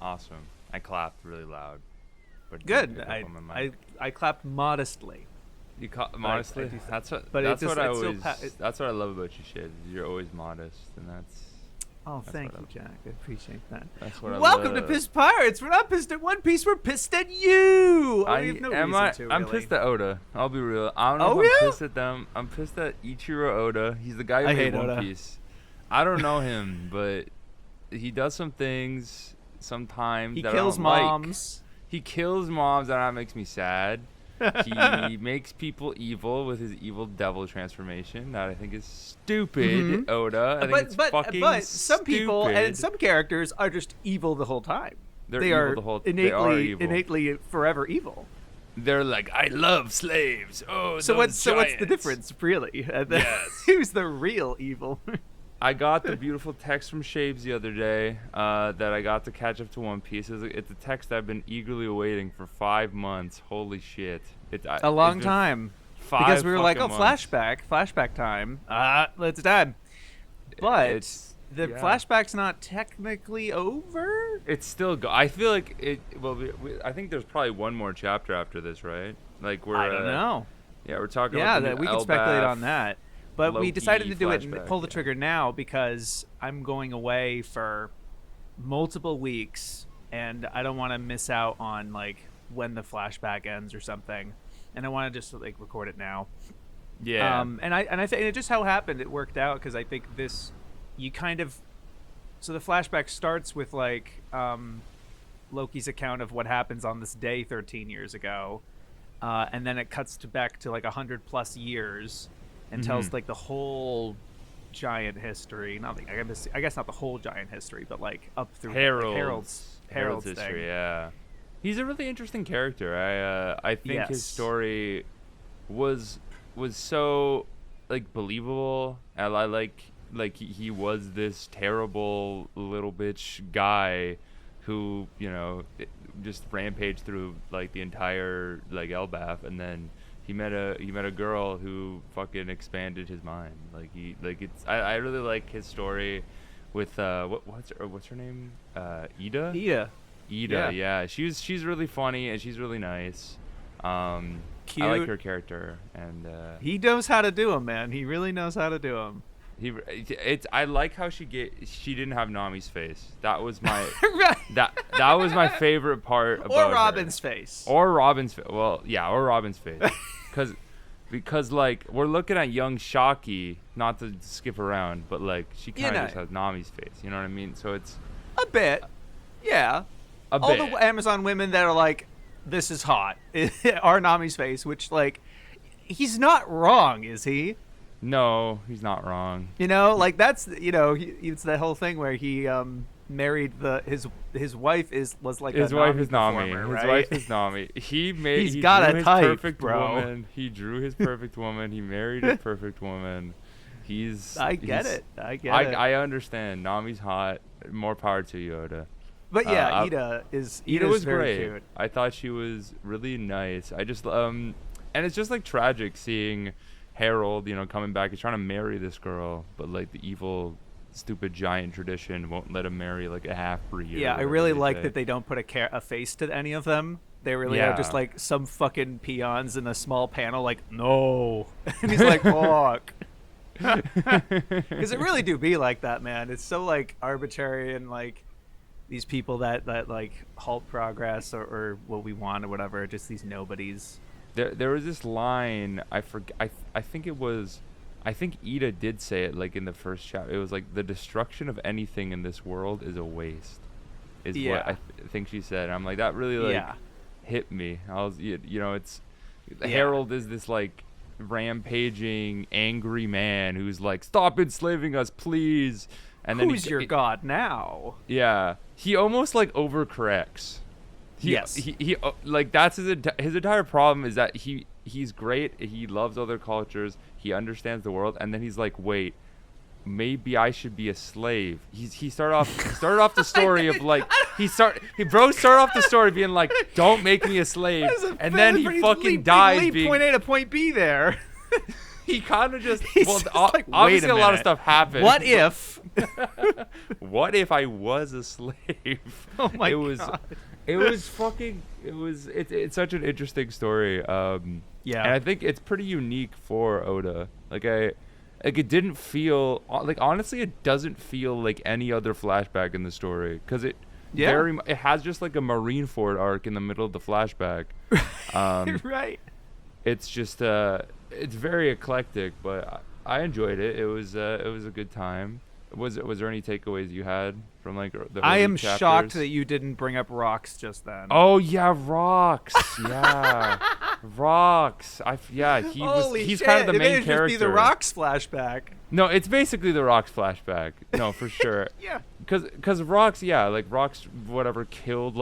Awesome. I clapped really loud. But Good. didn't pick up on my mic. I clapped modestly. You modestly? That's what I love about you, Shaybs. You're always modest, and that's. Oh, thank you, Jack. I appreciate that. That's what Welcome to Pissed Pirates. We're not pissed at One Piece. We're pissed at you. We have no reason to, I'm really. pissed at Oda. I'll be real. I don't know if I'm pissed at them. I'm pissed at Ichiro Oda. He's the guy who made One Piece. I don't know him, but he does some things sometimes. He that kills I don't moms. Like. He kills moms, and that makes me sad. He makes people evil with his evil devil transformation. That I think is stupid, Oda. I think it's fucking but some stupid. people and some characters are just evil the whole time. They are innately forever evil. They're like, I love slaves. Oh, so what's giants. the difference, really? Yes. Who's the real evil? I got the beautiful text from Shaybs the other day that I got to catch up to One Piece. It's a text I've been eagerly awaiting for 5 months. Holy shit. A long time. Because we were like, months. flashback time. It's time. But the flashback's not technically over? It's still I feel like it. Well, I think there's probably one more chapter after this, right? Like I don't know. Yeah, we're talking about we can speculate on that. But Loki we decided to do it and pull the flashback, trigger now because I'm going away for multiple weeks and I don't want to miss out on like when the flashback ends or something. And I want to just like record it now. Yeah. And I think it just how happened it worked out because I think so the flashback starts with like Loki's account of what happens on this day 13 years ago, and then it cuts back to like 100+ years. And tells like the whole giant history. I guess not the whole giant history, but like up through Harold's history. thing. Yeah, he's a really interesting character. I think his story was so like believable. And I like he was this terrible little bitch guy who just rampaged through like the entire like Elbaf, and then. He met a girl who fucking expanded his mind. I really like his story with what's her name? Ida. Yeah. She's really funny and she's really nice. Cute. I like her character and he knows how to do them, man. He really knows how to do them. I like how she didn't have Nami's face. That was my right. that was my favorite part about or Robin's her. Face. Or Robin's face. Well, yeah, or Robin's face. Because like we're looking at young Shocky, not to skip around, but like she kind of just has Nami's face. You know what I mean? So it's a bit, yeah. All the Amazon women that are like, this is hot, are Nami's face, which like, he's not wrong, is he? No, he's not wrong. Like that's it's that whole thing where he married his wife was like his wife is Nami. Right? His wife is Nami. He got drew a his type, perfect bro. woman. He drew his perfect woman. He married his perfect woman. I get it. I understand. Nami's hot. More power to Yoda. But yeah, Ida was great. Cute. I thought she was really nice. I just and it's just like tragic seeing Harald, coming back. He's trying to marry this girl, but like the evil, stupid giant tradition won't let him marry like a half-breed. Yeah, I really like that they don't put a face to any of them. They really are just like some fucking peons in a small panel, like, no. And he's like, fuck. Because it really do be like that, man. It's so like arbitrary and like these people that like halt progress or what we want or whatever, just these nobodies. There was this line, I think Ida did say it like in the first chapter. It was like, the destruction of anything in this world is a waste. What I think she said. And I'm like, that really hit me. I was Harald is this like rampaging angry man who's like, stop enslaving us, please. And then who's your god now? Yeah, he almost like overcorrects. He like that's his entire problem is that he's great. He loves other cultures. He understands the world, and then he's like, wait, maybe I should be a slave. He started off the story of like started off the story being like, don't make me a slave, and then he fucking dies being point A to point B there. he kind of just like, obviously a lot of stuff happened. What if? What if I was a slave? Oh my god. It's such an interesting story. And I think it's pretty unique for Oda. It didn't feel honestly, it doesn't feel like any other flashback in the story because it has just like a Marineford arc in the middle of the flashback. Right. It's just it's very eclectic, but I enjoyed it. It was a good time. Was there any takeaways you had from like the I am chapters? shocked that you didn't bring up Rocks just then. Oh yeah, Rocks. Yeah. Rocks. He's kind of the main character. Just be the Rocks flashback. No, it's basically the Rocks flashback. No, for sure. Yeah. Cuz Rocks, Rocks whatever killed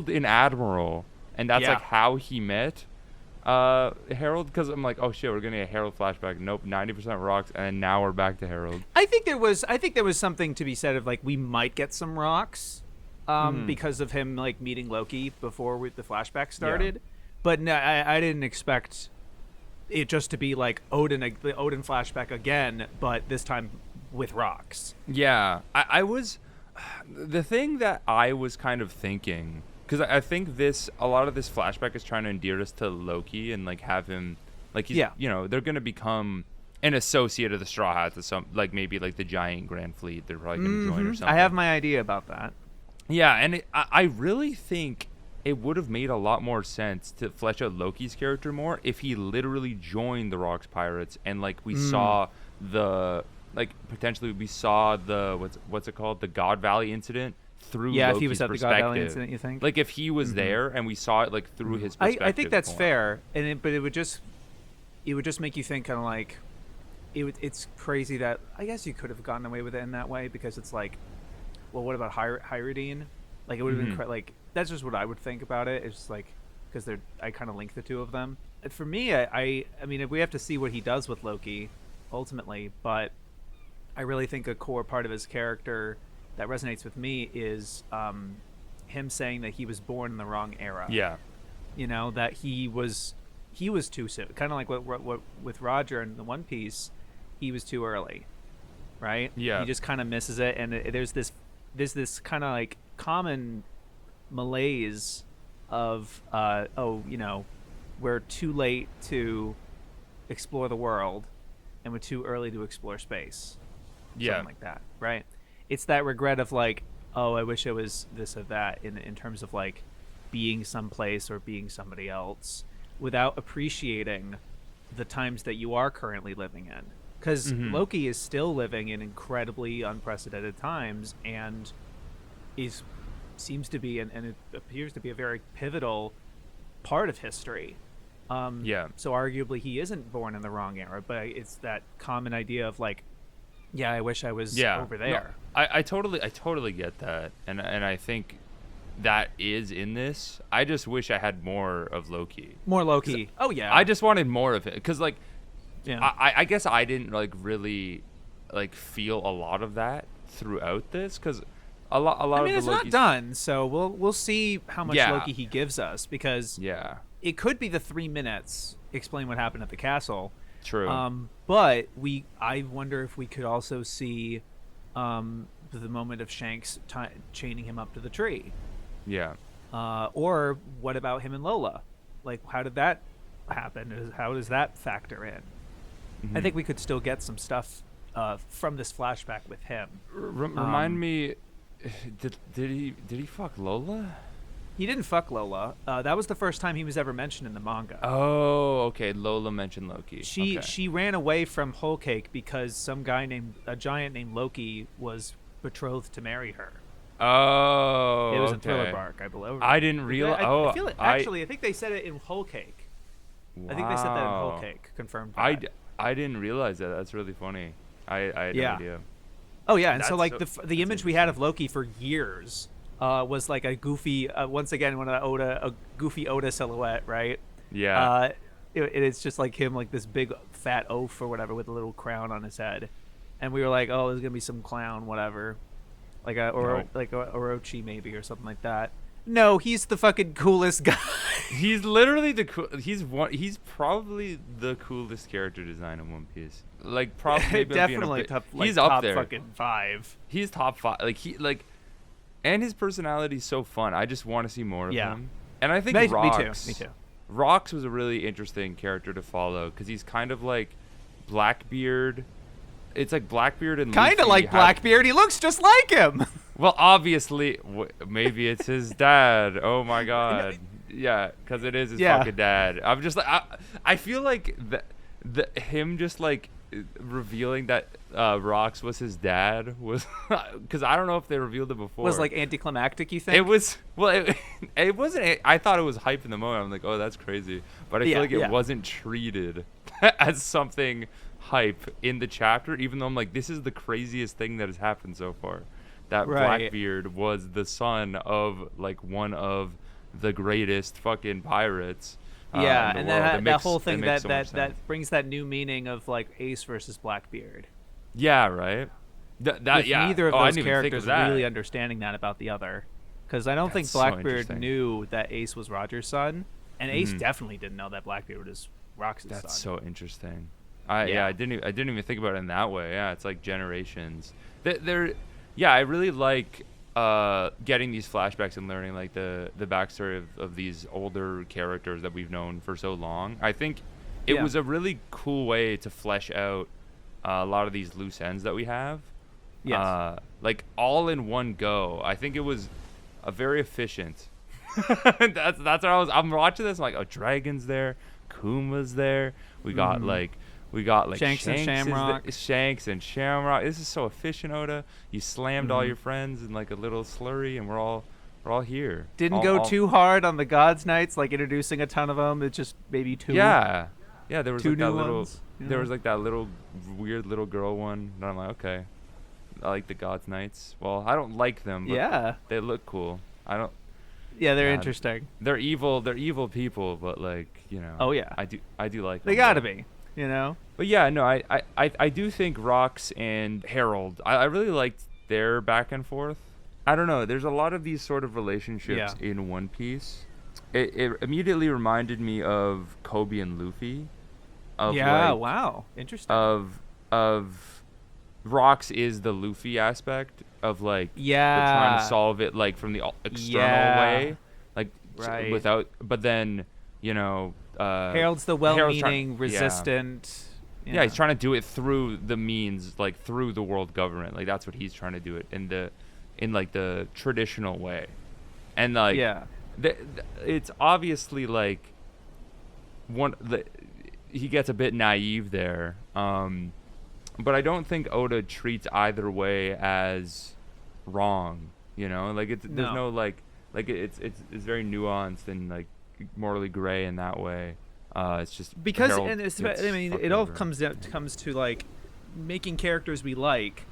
an admiral, and that's like how he met Harald, because I'm like, oh shit, we're gonna get a Harald flashback. Nope, 90% Rocks, and now we're back to Harald. I think there was something to be said of like we might get some Rocks, because of him like meeting Loki before the flashback started, but no, I didn't expect it just to be like the Odin flashback again, but this time with Rocks. Yeah, I was the thing that I was kind of thinking. Because I think a lot of this flashback is trying to endear us to Loki and like have him, like he's, they're gonna become an associate of the Straw Hats, to some like maybe like the giant Grand Fleet. They're probably gonna join or something. I have my idea about that. Yeah, and I really think it would have made a lot more sense to flesh out Loki's character more if he literally joined the Rocks Pirates and like we saw potentially we saw the what's it called, the God Valley incident. Through Loki's if he was at the God Valley incident, you think? Like if he was there and we saw it like through his perspective. I think that's fair, but it would just make you think kind of like it's crazy that I guess you could have gotten away with it in that way because it's like, well, what about Hyridine? Like it would have been like that's just what I would think about it. It's just like because I kind of link the two of them. And for me, I mean, if we have to see what he does with Loki ultimately, but I really think a core part of his character that resonates with me is him saying that he was born in the wrong era. Yeah, that he was too soon. Kind of like what with Roger in the One Piece, he was too early, right? Yeah, he just kind of misses it, and there's this kind of like common malaise of we're too late to explore the world, and we're too early to explore space. Something like that, right? It's that regret of like, oh, I wish I was this or that in terms of like being someplace or being somebody else without appreciating the times that you are currently living in. Because Loki is still living in incredibly unprecedented times and seems to be, and it appears to be a very pivotal part of history. So arguably he isn't born in the wrong era, but it's that common idea of like, yeah, I wish I was over there. No, I totally get that, and I think that is in this. I just wish I had more of Loki. More Loki. Oh yeah. I just wanted more of it because like, I guess I didn't like really like feel a lot of that throughout this because a lot. I mean, it's not done, so we'll see how much Loki he gives us because it could be the 3 minutes explain what happened at the castle. True. But I wonder if we could also see the moment of Shanks chaining him up to the tree. Yeah. Or what about him and Lola? Like, how did that happen? How does that factor in? I think we could still get some stuff from this flashback with him. Remind me, did he fuck Lola? He didn't fuck Lola. That was the first time he was ever mentioned in the manga. Oh, okay. Lola mentioned Loki. She ran away from Whole Cake because a giant named Loki was betrothed to marry her. Oh, it was in Thriller Bark, I believe. I didn't realize. I feel it. Actually, I think they said it in Whole Cake. Wow. I think they said that in Whole Cake. Confirmed. I didn't realize that. That's really funny. I had no idea. Oh yeah, and so like the image we had of Loki for years was like a goofy, once again a goofy Oda silhouette, right? Yeah. It's just like him, like this big fat oaf or whatever with a little crown on his head, and we were like, oh, there's gonna be some clown, whatever, like like a Orochi maybe or something like that. No, he's the fucking coolest guy. He's literally he's probably the coolest character design in One Piece. Like probably definitely top. Like, he's top up there. Fucking 5. He's top 5. And his personality's so fun. I just want to see more of him. And I think Rox. Me too. Rox was a really interesting character to follow because he's kind of like Blackbeard. It's like Blackbeard and kind of like Blackbeard. He looks just like him. Well, obviously, maybe it's his dad. Oh my god. Yeah, because it is his fucking dad. I'm just like, I feel like him just like revealing that Rox was his dad was, because I don't know if they revealed it before. Was like anticlimactic, you think? It was. Well, it wasn't. I thought it was hype in the moment. I'm like, oh, that's crazy. But I feel like it wasn't treated as something hype in the chapter, even though I'm like, this is the craziest thing that has happened so far. That Blackbeard was the son of like one of the greatest fucking pirates. Yeah, and that whole thing that brings that new meaning of like Ace versus Blackbeard. Yeah, right. Neither of those characters really understanding that about the other, because I don't think Blackbeard knew that Ace was Roger's son, and Ace definitely didn't know that Blackbeard was Rox's son. That's so interesting. I didn't even think about it in that way. Yeah, it's like generations. I really like getting these flashbacks and learning like the backstory of these older characters that we've known for so long. I think it was a really cool way to flesh out a lot of these loose ends that we have. Yes. Like all in one go. I think it was a very efficient. that's what I'm watching this. I'm like, oh, Dragon's there, Kuma's there. We got Shanks and Shamrock. Shanks and Shamrock. This is so efficient, Oda. You slammed all your friends in like a little slurry, and we're all here. Didn't go too hard on the Gods Nights, like introducing a ton of them. It's just maybe 2. Yeah. There was two like that new little. ones, There was like that little weird little girl one, and I'm like, okay, I like the Gods Nights. Well, I don't like them, but they look cool. I don't. Yeah, they're interesting. They're evil. They're evil people, but like, you know. Oh yeah. I do like them. They gotta be. You know. But yeah, no, I do think Rox and Harald, I really liked their back and forth. I don't know. There's a lot of these sort of relationships in One Piece. It immediately reminded me of Kobe and Luffy. Wow, interesting. Of Rox is the Luffy aspect of like they're trying to solve it like from the external way, like without. But then Harald's the well-meaning, resistant. Yeah, he's trying to do it through the means, like through the world government. Like that's what he's trying to do it in like the traditional way, and like it's obviously like he gets a bit naive there, but I don't think Oda treats either way as wrong. Like there's no like it's very nuanced and like morally gray in that way. It's just because Harald it all comes to like making characters we like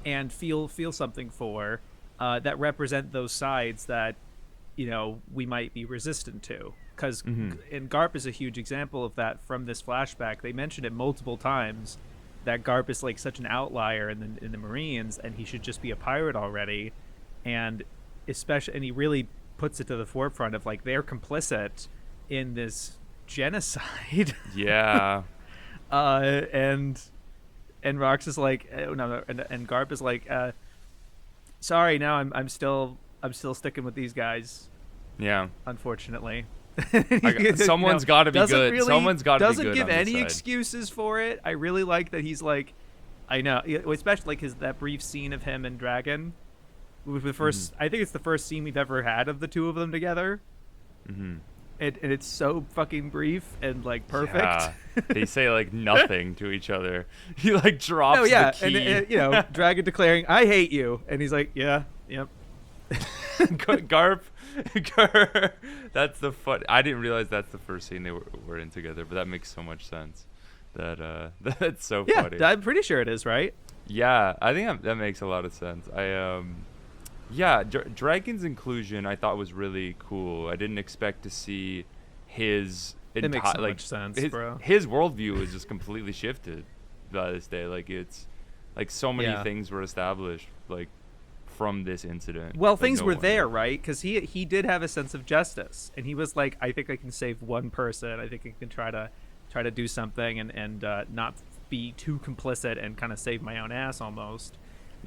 and feel something for that represent those sides that we might be resistant to, because and Garp is a huge example of that. From this flashback, they mentioned it multiple times that Garp is like such an outlier in the Marines, and he should just be a pirate already, and he really puts it to the forefront of like they're complicit in this genocide. Yeah. And Rox is like, and Garp is like, sorry, now I'm still sticking with these guys. Yeah. Unfortunately. Someone's got to be good. Someone's got to be good. Doesn't give any excuses for it. I really like that he's like, I know, especially like that brief scene of him and Dragon. With the first, I think it's the first scene we've ever had of the two of them together. And it's so fucking brief and like perfect. Yeah. They say like nothing to each other. He like drops the key. And Dragon declaring, "I hate you," and he's like, "Yeah, yep." Garp. That's the fun. I didn't realize that's the first scene they were in together, but that makes so much sense. That's so funny. Yeah, I'm pretty sure it is, right? Yeah, I think that makes a lot of sense. Dragon's inclusion I thought was really cool. I didn't expect to see his it makes so much sense, bro. His worldview is just completely shifted by this day. Like it's like so many things were established like from this incident. Well, Like, things no were one there, did. right? Because he did have a sense of justice, and he was like, I think I can save one person. I think I can try to do something and not be too complicit and kind of save my own ass almost.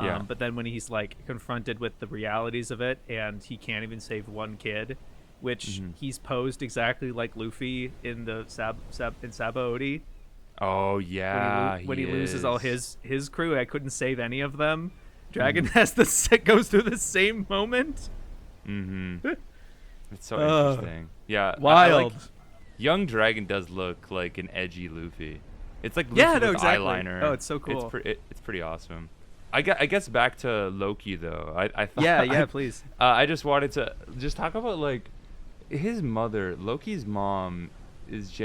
Yeah. But then when he's like confronted with the realities of it, and he can't even save one kid, which he's posed exactly like Luffy in the Sabaody. Oh yeah, When he loses is. all his crew, I couldn't save any of them. Dragon has goes through the same moment. It's so interesting. Yeah, Wild. Young Dragon does look like an edgy Luffy. It's like Luffy Yeah, with no, exactly. eyeliner. Oh, it's so cool. It's pretty awesome. I guess back to Loki though. I thought, Yeah, please. I just wanted to just talk about like his mother. Loki's mom is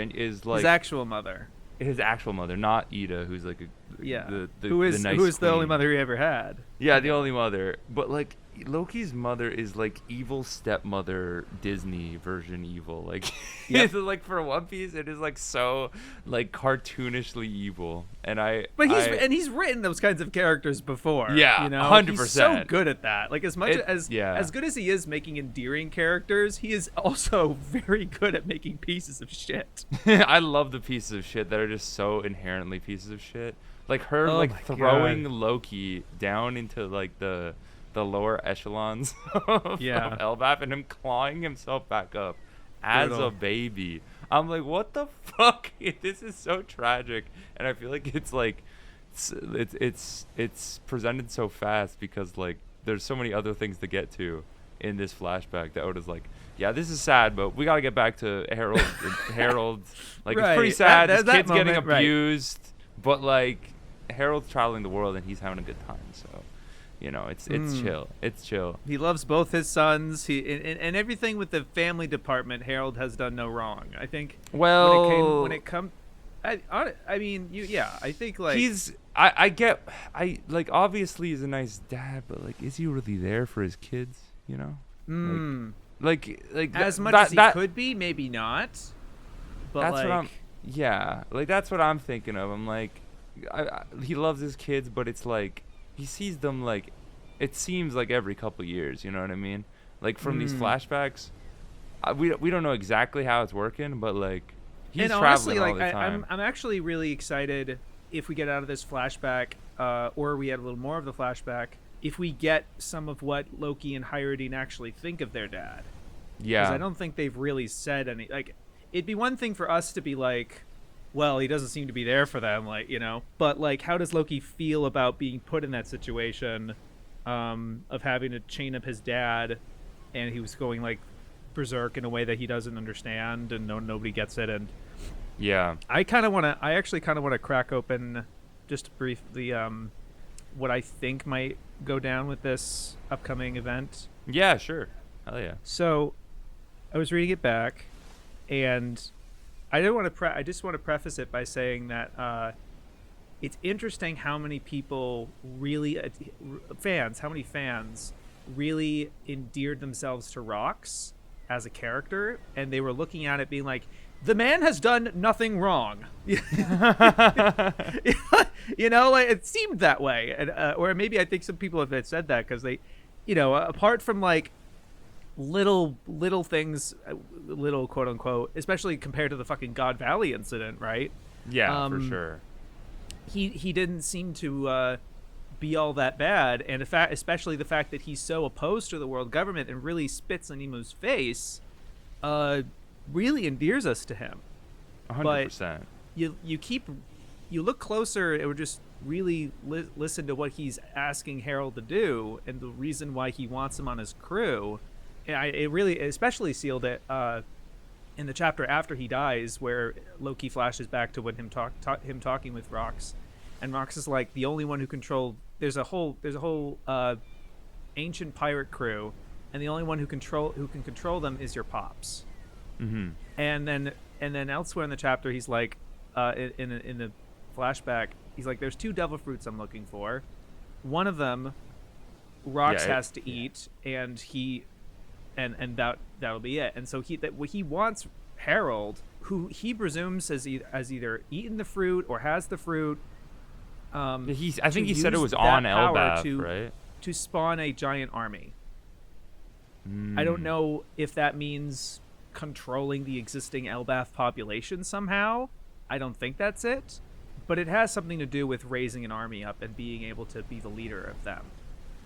like His actual mother. his actual mother, not Ida, who's like Yeah. the who is nice the only queen. mother he ever had. Yeah, the only mother. But like Loki's mother is like evil stepmother Disney version evil. Like Yep. it's like for One Piece it is like so like cartoonishly evil. And But he's written those kinds of characters before. Yeah, you know? 100%. He's so good at that. Like as good as he is making endearing characters, he is also very good at making pieces of shit. I love the pieces of shit that are just so inherently pieces of shit. Like her Oh like my throwing God. Loki down into like the lower echelons of Yeah. Elbaf and him clawing himself back up as Brutal. a baby. I'm like, what the fuck? This is so tragic, and I feel like it's like it's presented so fast because like there's so many other things to get to in this flashback that Oda's like, yeah, this is sad, but we gotta get back to Harold. Harold, like it's pretty Right. sad. That This kid's getting moment, right. abused, but like Harold's traveling the world and he's having a good time. So, you know, it's chill. It's chill. He loves both his sons. And everything with the family department, Harold has done no wrong. I think. Well, when it comes, I mean, I think like I like obviously he's a nice dad, but like, is he really there for his kids? You know, like as much as he could be, maybe not. But that's like, what I'm. Yeah, like that's what I'm thinking of. I'm like, he loves his kids, but it's like he sees them like, it seems like every couple years. You know what I mean? Like from these flashbacks, we don't know exactly how it's working, but like he's and traveling honestly, all like the time. I'm actually really excited if we get out of this flashback, or we add a little more of the flashback. If we get some of what Loki and Hyruddin actually think of their dad. Yeah, because I don't think they've really said any. Like, it'd be one thing for us to be like, well, he doesn't seem to be there for them, like, you know. But like, how does Loki feel about being put in that situation, of having to chain up his dad, and he was going like berserk in a way that he doesn't understand, and nobody gets it. And yeah, I actually kind of want to crack open just briefly what I think might go down with this upcoming event. yeah, sure, hell yeah. So, I was reading it back, and I just want to preface it by saying that it's interesting how many people really how many fans really endeared themselves to Rox as a character, and they were looking at it being like, the man has done nothing wrong. You know, like it seemed that way, and or maybe I think some people have said that because they, you know, apart from like little things, little quote unquote, especially compared to the fucking God Valley incident, right? Yeah, for sure. He didn't seem to be all that bad, and in fact, especially the fact that he's so opposed to the world government and really spits in Nemo's face, really endears us to him. 100%. You look closer, it would just really listen to what he's asking Harold to do and the reason why he wants him on his crew. And it really especially sealed it in the chapter after he dies, where Loki flashes back to when him talking with Rox, and Rox is like, the only one who controlled. There's a whole ancient pirate crew, and the only one who can control them is your pops. Mm-hmm. And then elsewhere in the chapter, he's like, in the flashback, he's like, there's 2 devil fruits I'm looking for. One of them, Rox has to eat, and that'll be it. And so he wants Harold, who he presumes has either eaten the fruit or has the fruit. I think he said it was on Elbaf, right? to spawn a giant army. I don't know if that means controlling the existing Elbaf population somehow. I don't think that's it. But it has something to do with raising an army up and being able to be the leader of them.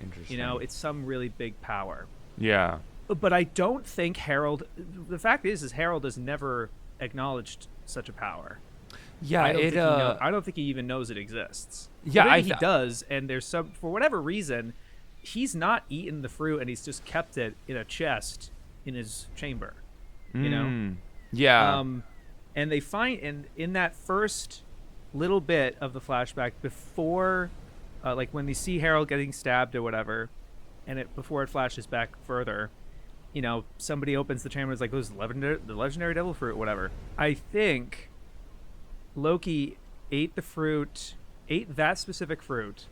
Interesting. It's some really big power. Yeah. But I don't think Harald... The fact is Harald has never acknowledged such a power. Yeah, I don't think he even knows it exists. Yeah, he does, and there's some... For whatever reason, he's not eaten the fruit, and he's just kept it in a chest in his chamber. Yeah. And they find... in that first little bit of the flashback before... like when they see Harald getting stabbed or whatever, and before it flashes back further... somebody opens the chamber and is like, "This is the legendary devil fruit," whatever. I think Loki ate that specific fruit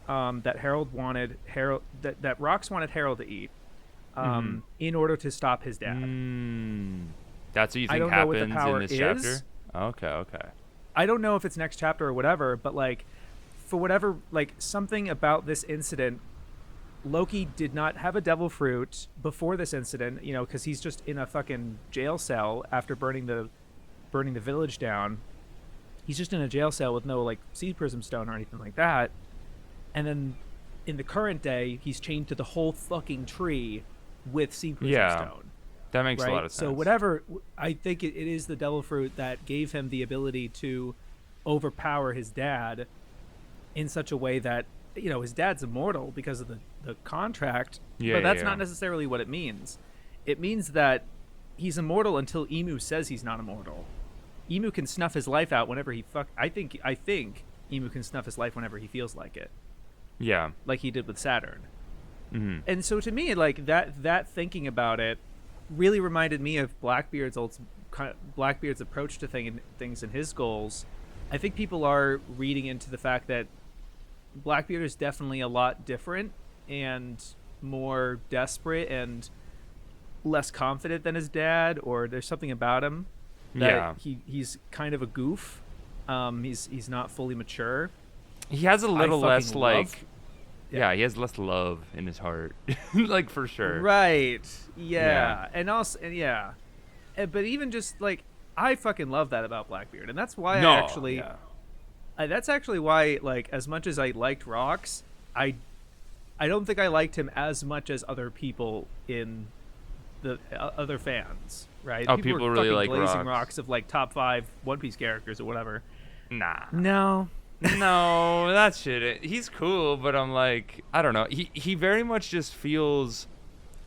that Harald wanted that Rox wanted Harald to eat in order to stop his dad. That's what you think happens in this chapter? Okay. I don't know if it's next chapter or whatever, but like for whatever, like something about this incident, Loki did not have a devil fruit before this incident, because he's just in a fucking jail cell after burning the village down. He's just in a jail cell with no like seed prism stone or anything like that. And then in the current day, he's chained to the whole fucking tree with seed prism stone. That makes a lot of sense. So whatever, I think it is the devil fruit that gave him the ability to overpower his dad in such a way that his dad's immortal because of the contract, but that's not necessarily what it means. It means that he's immortal until Emu says he's not immortal. Emu can snuff his life out whenever he I think Emu can snuff his life whenever he feels like it. Yeah. Like he did with Saturn. And so to me, like that thinking about it really reminded me of Blackbeard's approach to things and his goals. I think people are reading into the fact that Blackbeard is definitely a lot different and more desperate and less confident than his dad, or there's something about him that he's kind of a goof. He's not fully mature. He has a little less he has less love in his heart. Like for sure. Right. Yeah. And also but even just like I fucking love that about Blackbeard, and that's why that's actually why, like, as much as I liked Rox, I don't think I liked him as much as other people in the other fans, right? Oh, people really like blazing Rox of like top 5 One Piece characters or whatever. Nah. No, that shit. He's cool, but I'm like, I don't know. He very much just feels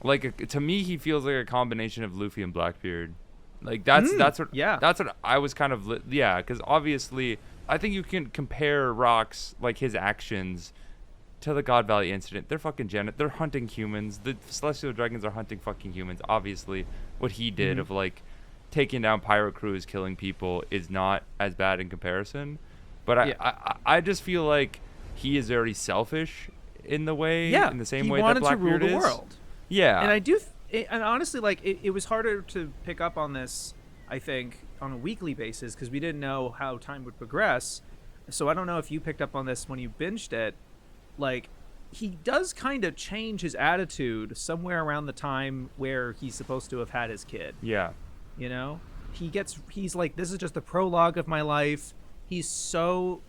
like to me he feels like a combination of Luffy and Blackbeard. Like that's what I was kind of because obviously I think you can compare Rox, like his actions, to the God Valley incident. They're fucking they're hunting humans. The Celestial Dragons are hunting fucking humans. Obviously, what he did of like taking down pirate crews, killing people is not as bad in comparison. But I just feel like he is very selfish in the way, in the same way that Blackbeard is. He wanted to rule the world. Yeah, and I do, and honestly, like it was harder to pick up on this, I think, on a weekly basis because we didn't know how time would progress. So I don't know if you picked up on this when you binged it. Like, he does kind of change his attitude somewhere around the time where he's supposed to have had his kid. Yeah. He's like, this is just a prologue of my life. He's so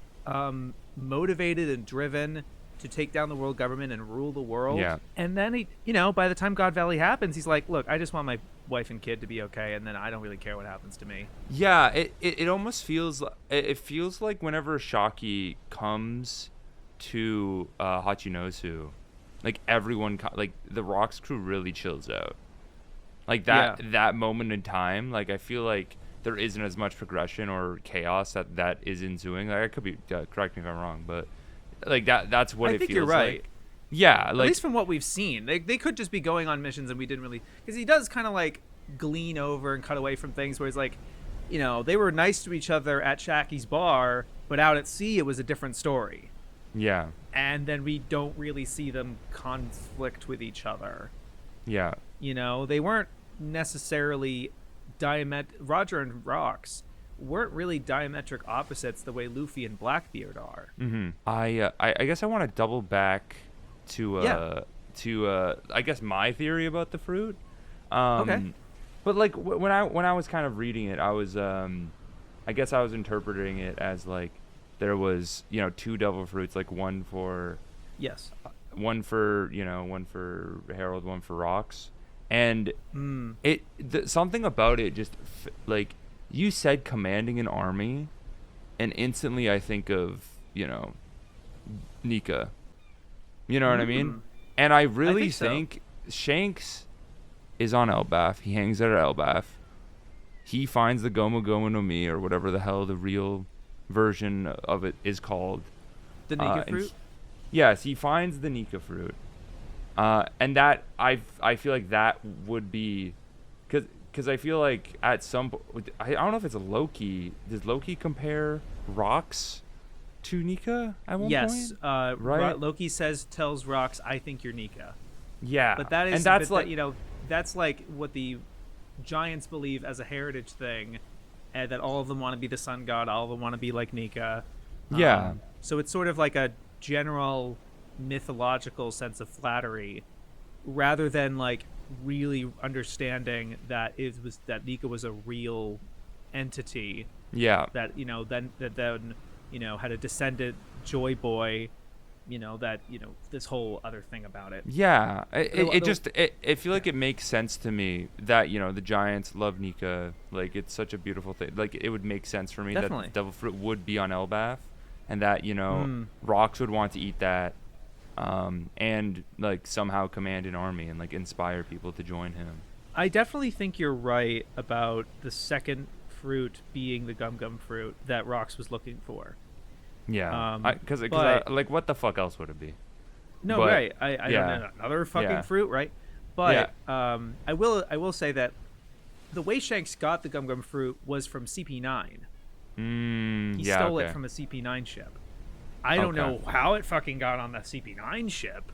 motivated and driven to take down the world government and rule the world. Yeah. And then he, by the time God Valley happens, he's like, look, I just want my wife and kid to be okay, and then I don't really care what happens to me. Yeah, it almost feels like whenever Shaki comes to Hachinosu, like everyone, like the Rox crew really chills out. Like that moment in time, like I feel like there isn't as much progression or chaos that is ensuing. Like I could be correct me if I'm wrong, but like that's what it feels like. I think you're right. Like. Yeah, like, at least from what we've seen, they could just be going on missions and we didn't really, because he does kind of like glean over and cut away from things where he's like, they were nice to each other at Shaki's bar, but out at sea it was a different story. Yeah. And then we don't really see them conflict with each other. Yeah. They weren't necessarily Roger and Rox weren't really diametric opposites the way Luffy and Blackbeard are. Mm-hmm. I guess I want to double back I guess my theory about the fruit. Okay. But like when I was kind of reading it, I was I guess I was interpreting it as like there was, you know, 2 devil fruits, like one for one for Harald, one for Rocks. And something about it just like you said commanding an army, and instantly I think of, you know, Nika. You know what I mean? And I really think Shanks is on Elbaf. He hangs out at Elbaf. He finds the Gomu Gomu no Mi, or whatever the hell the real version of it is called. The Nika fruit? Yes, he finds the Nika fruit. And that, I feel like that would be... Because I feel like at some point... I don't know if it's a Loki. Does Loki compare Rocks to Nika at one point? Yes. Right? Loki tells Rocks, I think you're Nika. Yeah. But that is... And that's like... you know, that's like what the giants believe as a heritage thing, and that all of them want to be the sun god, all of them want to be like Nika. Yeah. So it's sort of like a general mythological sense of flattery, rather than like really understanding that Nika was a real entity. Yeah. That, you know, then you know, had a descendant Joy Boy. You know, that, you know, this whole other thing about it. Yeah. I feel like it makes sense to me that, you know, the giants love Nika. Like, it's such a beautiful thing. Like, it would make sense for me that the devil fruit would be on Elbaf, and that, you know, Rocks would want to eat that, and, like, somehow command an army and, like, inspire people to join him. I definitely think you're right about the second fruit being the Gum Gum fruit that Rocks was looking for. Yeah, because like, what the fuck else would it be? No, but, right. I don't know, another fucking fruit, right? But I will say that the way Shanks got the Gum Gum fruit was from CP9. He stole it from a CP9 ship. I don't know how it fucking got on the CP9 ship.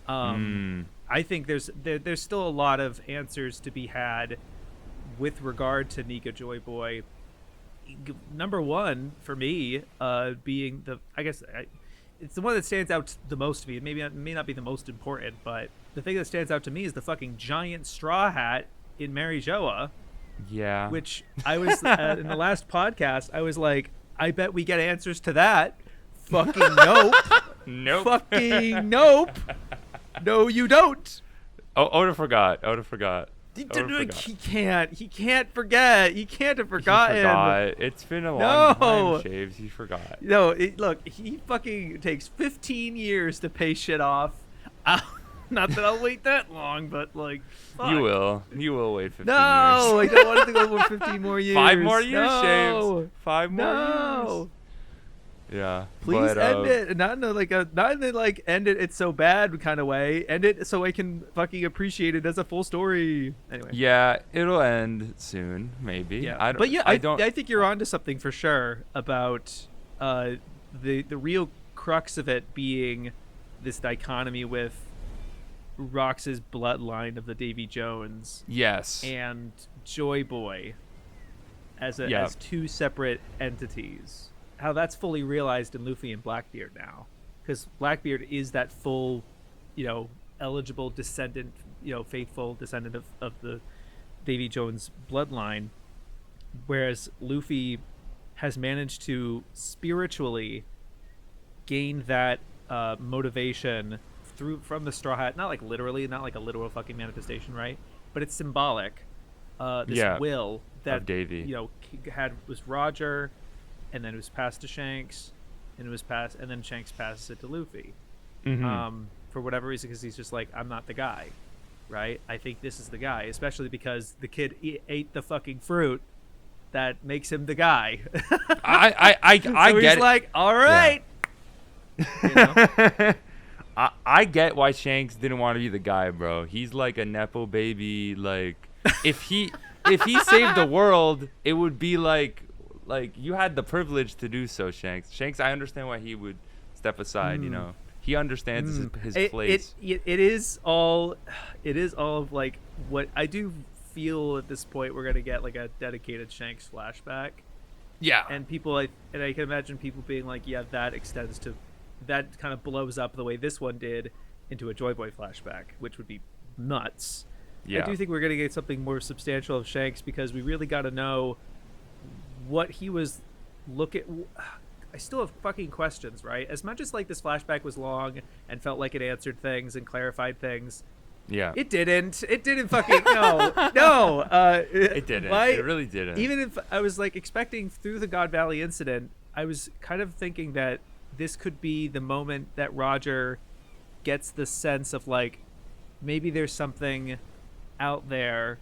I think there's still a lot of answers to be had with regard to Nika Joy Boy. Number one for me, being it's the one that stands out the most to me. It may not be the most important, but the thing that stands out to me is the fucking giant Strawhat in Mary Joa. Yeah. Which I was in the last podcast, I was like, I bet we get answers to that. Fucking nope. Nope. Fucking nope. No, you don't. Oda forgot. He can't forget. He can't have forgotten. He forgot. It's been a long time, Shaybs. He forgot. No, look, he fucking takes 15 years to pay shit off. Not that I'll wait that long, but like, fuck. You will wait 15 years. No, I don't want to go for 15 more years. 5 more years, no. Shaybs. 5 more years. Yeah. Please end it. Not in the end it. It's so bad kind of way. End it so I can fucking appreciate it as a full story. Anyway. Yeah, it'll end soon, maybe. Yeah. I think you're onto something for sure about the real crux of it being this dichotomy with Rox's bloodline of the Davy Jones. Yes. And Joy Boy as 2 separate entities. How that's fully realized in Luffy and Blackbeard now, because Blackbeard is that full, you know, eligible descendant, you know, faithful descendant of the Davy Jones bloodline, whereas Luffy has managed to spiritually gain that motivation from the Strawhat, not like literally, not like a literal fucking manifestation, right? But it's symbolic. This will that of Davy, you know, was Roger. And then it was passed to Shanks, and then Shanks passes it to Luffy, for whatever reason, because he's just like, I'm not the guy, right? I think this is the guy, especially because the kid ate the fucking fruit that makes him the guy. I so get he's like, all right. Yeah. You know? I get why Shanks didn't want to be the guy, bro. He's like a nepo baby. Like, if he saved the world, it would be like you had the privilege to do so, Shanks. Shanks, I understand why he would step aside. You know, he understands his place. It is all of like what I do feel at this point. We're gonna get like a dedicated Shanks flashback. Yeah, and I can imagine people being like, yeah, that extends to, that kind of blows up the way this one did, into a Joy Boy flashback, which would be nuts. Yeah. I do think we're going to get something more substantial of Shanks because we really got to know what he was I still have fucking questions, right? As much as like this flashback was long and felt like it answered things and clarified things, yeah, it didn't fucking no. It didn't. It really didn't. Even if I was like expecting through the God Valley incident, I was kind of thinking that this could be the moment that Roger gets the sense of like maybe there's something out there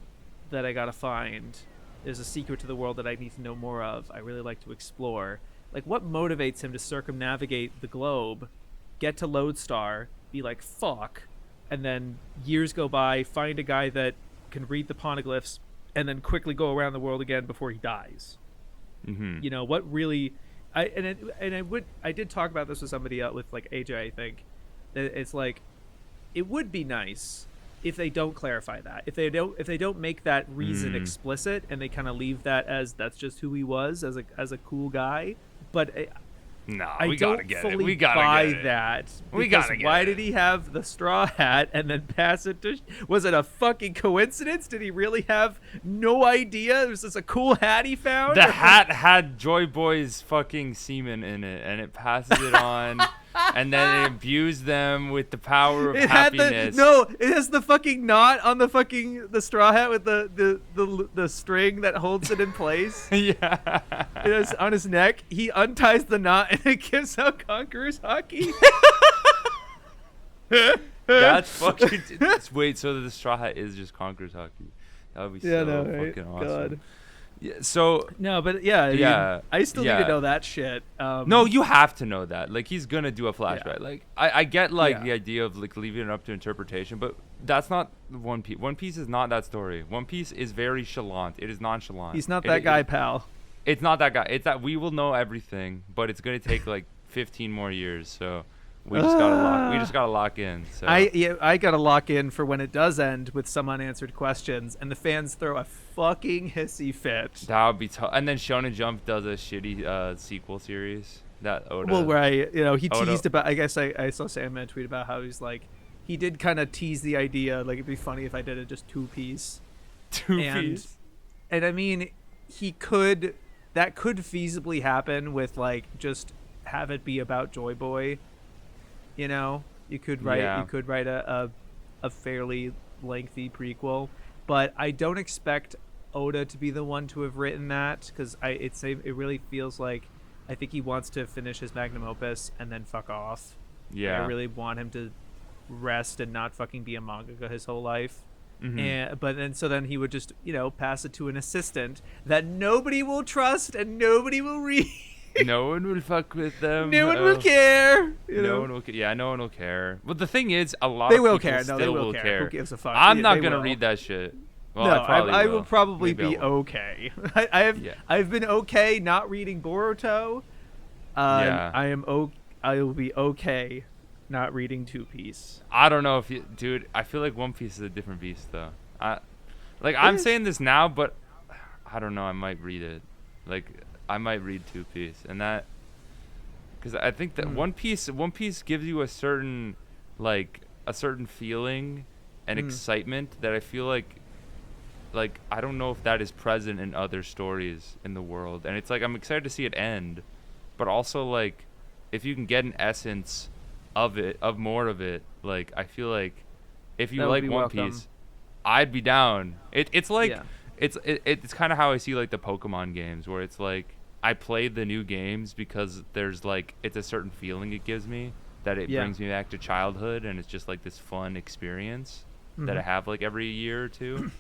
that I gotta find. There's a secret to the world that I need to know more of. I really like to explore. Like, what motivates him to circumnavigate the globe, get to Lodestar, be like, fuck, and then years go by, find a guy that can read the poneglyphs, and then quickly go around the world again before he dies. Mm-hmm. You know, what really... I did talk about this with somebody else, with, like, AJ, I think, that it's like, it would be nice if they don't clarify that, if they don't make that reason explicit and they kind of leave that as that's just who he was as a cool guy. But I we don't gotta get fully it. We gotta buy get it. that. We gotta get why it. did he have the straw hat and then pass it to? Was it a fucking coincidence? Did he really have no idea? Was this a cool hat he found? The hat had Joy Boy's fucking semen in it, and it passes it on. And then it imbues them with the power of happiness. It has the fucking knot on the straw hat with the string that holds it in place. Yeah. It is on his neck. He unties the knot and it gives out Conqueror's hockey. That's fucking... Wait, so the straw hat is just Conqueror's hockey. That would be fucking awesome. God. Yeah, so no, but yeah, I still need to know that shit. No, you have to know that. Like, he's gonna do a flashback. Yeah. Like, I get like the idea of like leaving it up to interpretation, but that's not One Piece. One Piece is not that story. One Piece is very chalant. It is nonchalant. He's not that guy, pal. It's not that guy. It's that we will know everything, but it's gonna take like 15 more years. So we just gotta lock in. So I gotta lock in for when it does end with some unanswered questions and the fans throw a fucking hissy fit. That would be tough. And then Shonen Jump does a shitty sequel series that Oda. Well, where he teased about. I guess I saw Sandman tweet about how he's like, he did kind of tease the idea like it'd be funny if I did it just two piece. And I mean, that could feasibly happen with like just have it be about Joy Boy. You know, you could write a fairly lengthy prequel, but I don't expect Oda to be the one to have written that because it really feels like I think he wants to finish his magnum opus and then fuck off. Yeah, I really want him to rest and not fucking be a mangaka his whole life. Mm-hmm. But then he would just pass it to an assistant that nobody will trust and nobody will read. No one will fuck with them. No one will care. No one will care. Yeah, no one will care. But the thing is, a lot of people care. still they will care. Who gives a fuck? I'm not gonna read that shit. Well, no, I will probably be okay. I've been okay not reading Boruto. I will be okay not reading Two Piece. I don't know dude. I feel like One Piece is a different beast, though. I'm saying this now, but I don't know. I might read it. Like, I might read Two Piece, and that because I think that One Piece gives you a certain feeling and excitement that I feel like I don't know if that is present in other stories in the world, and it's like I'm excited to see it end, but also like if you can get an essence of more of it, like I feel like if you like One Piece, I'd be down. It's like it's kind of how I see like the Pokemon games, where it's like I play the new games because there's like it's a certain feeling it gives me that it brings me back to childhood, and it's just like this fun experience that I have like every year or two.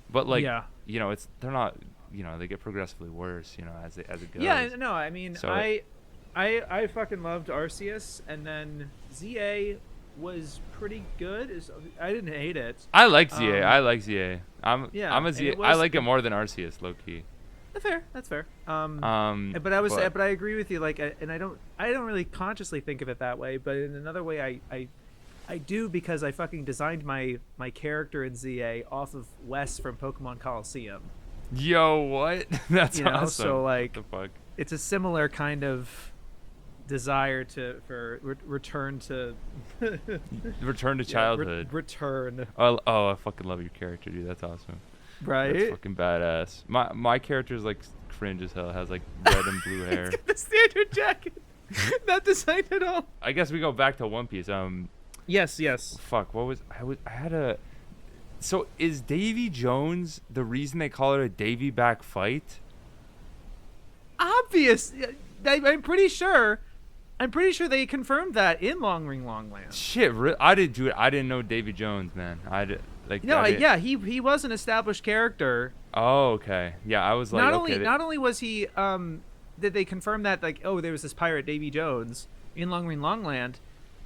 But like they're not they get progressively worse as it goes. Yeah, no, I mean so, I fucking loved Arceus, and then ZA was pretty good. I didn't hate it. I like ZA. I like ZA. I'm a ZA. I like it more than Arceus, low key. That's fair. But I agree with you. Like, and I don't really consciously think of it that way. But in another way, I do, because I fucking designed my character in ZA off of Wes from Pokemon Coliseum. Yo, what? That's awesome. So like, what the fuck? It's a similar kind of desire return to childhood. Return. Oh, I fucking love your character, dude. That's awesome. Right? That's fucking badass. My character's like cringe as hell. Has like red and blue hair. It's got the standard jacket. Not designed at all. I guess we go back to One Piece. Yes. Fuck. I had a. So is Davy Jones the reason they call it a Davy back fight? Obvious. I'm pretty sure they confirmed that in Long Ring Long Land. Shit, I didn't do it. I didn't know Davy Jones, man. He was an established character. Oh, okay. Yeah, I was like, not only was he did they confirm that, like, oh, there was this pirate Davy Jones in Long Ring Long Land.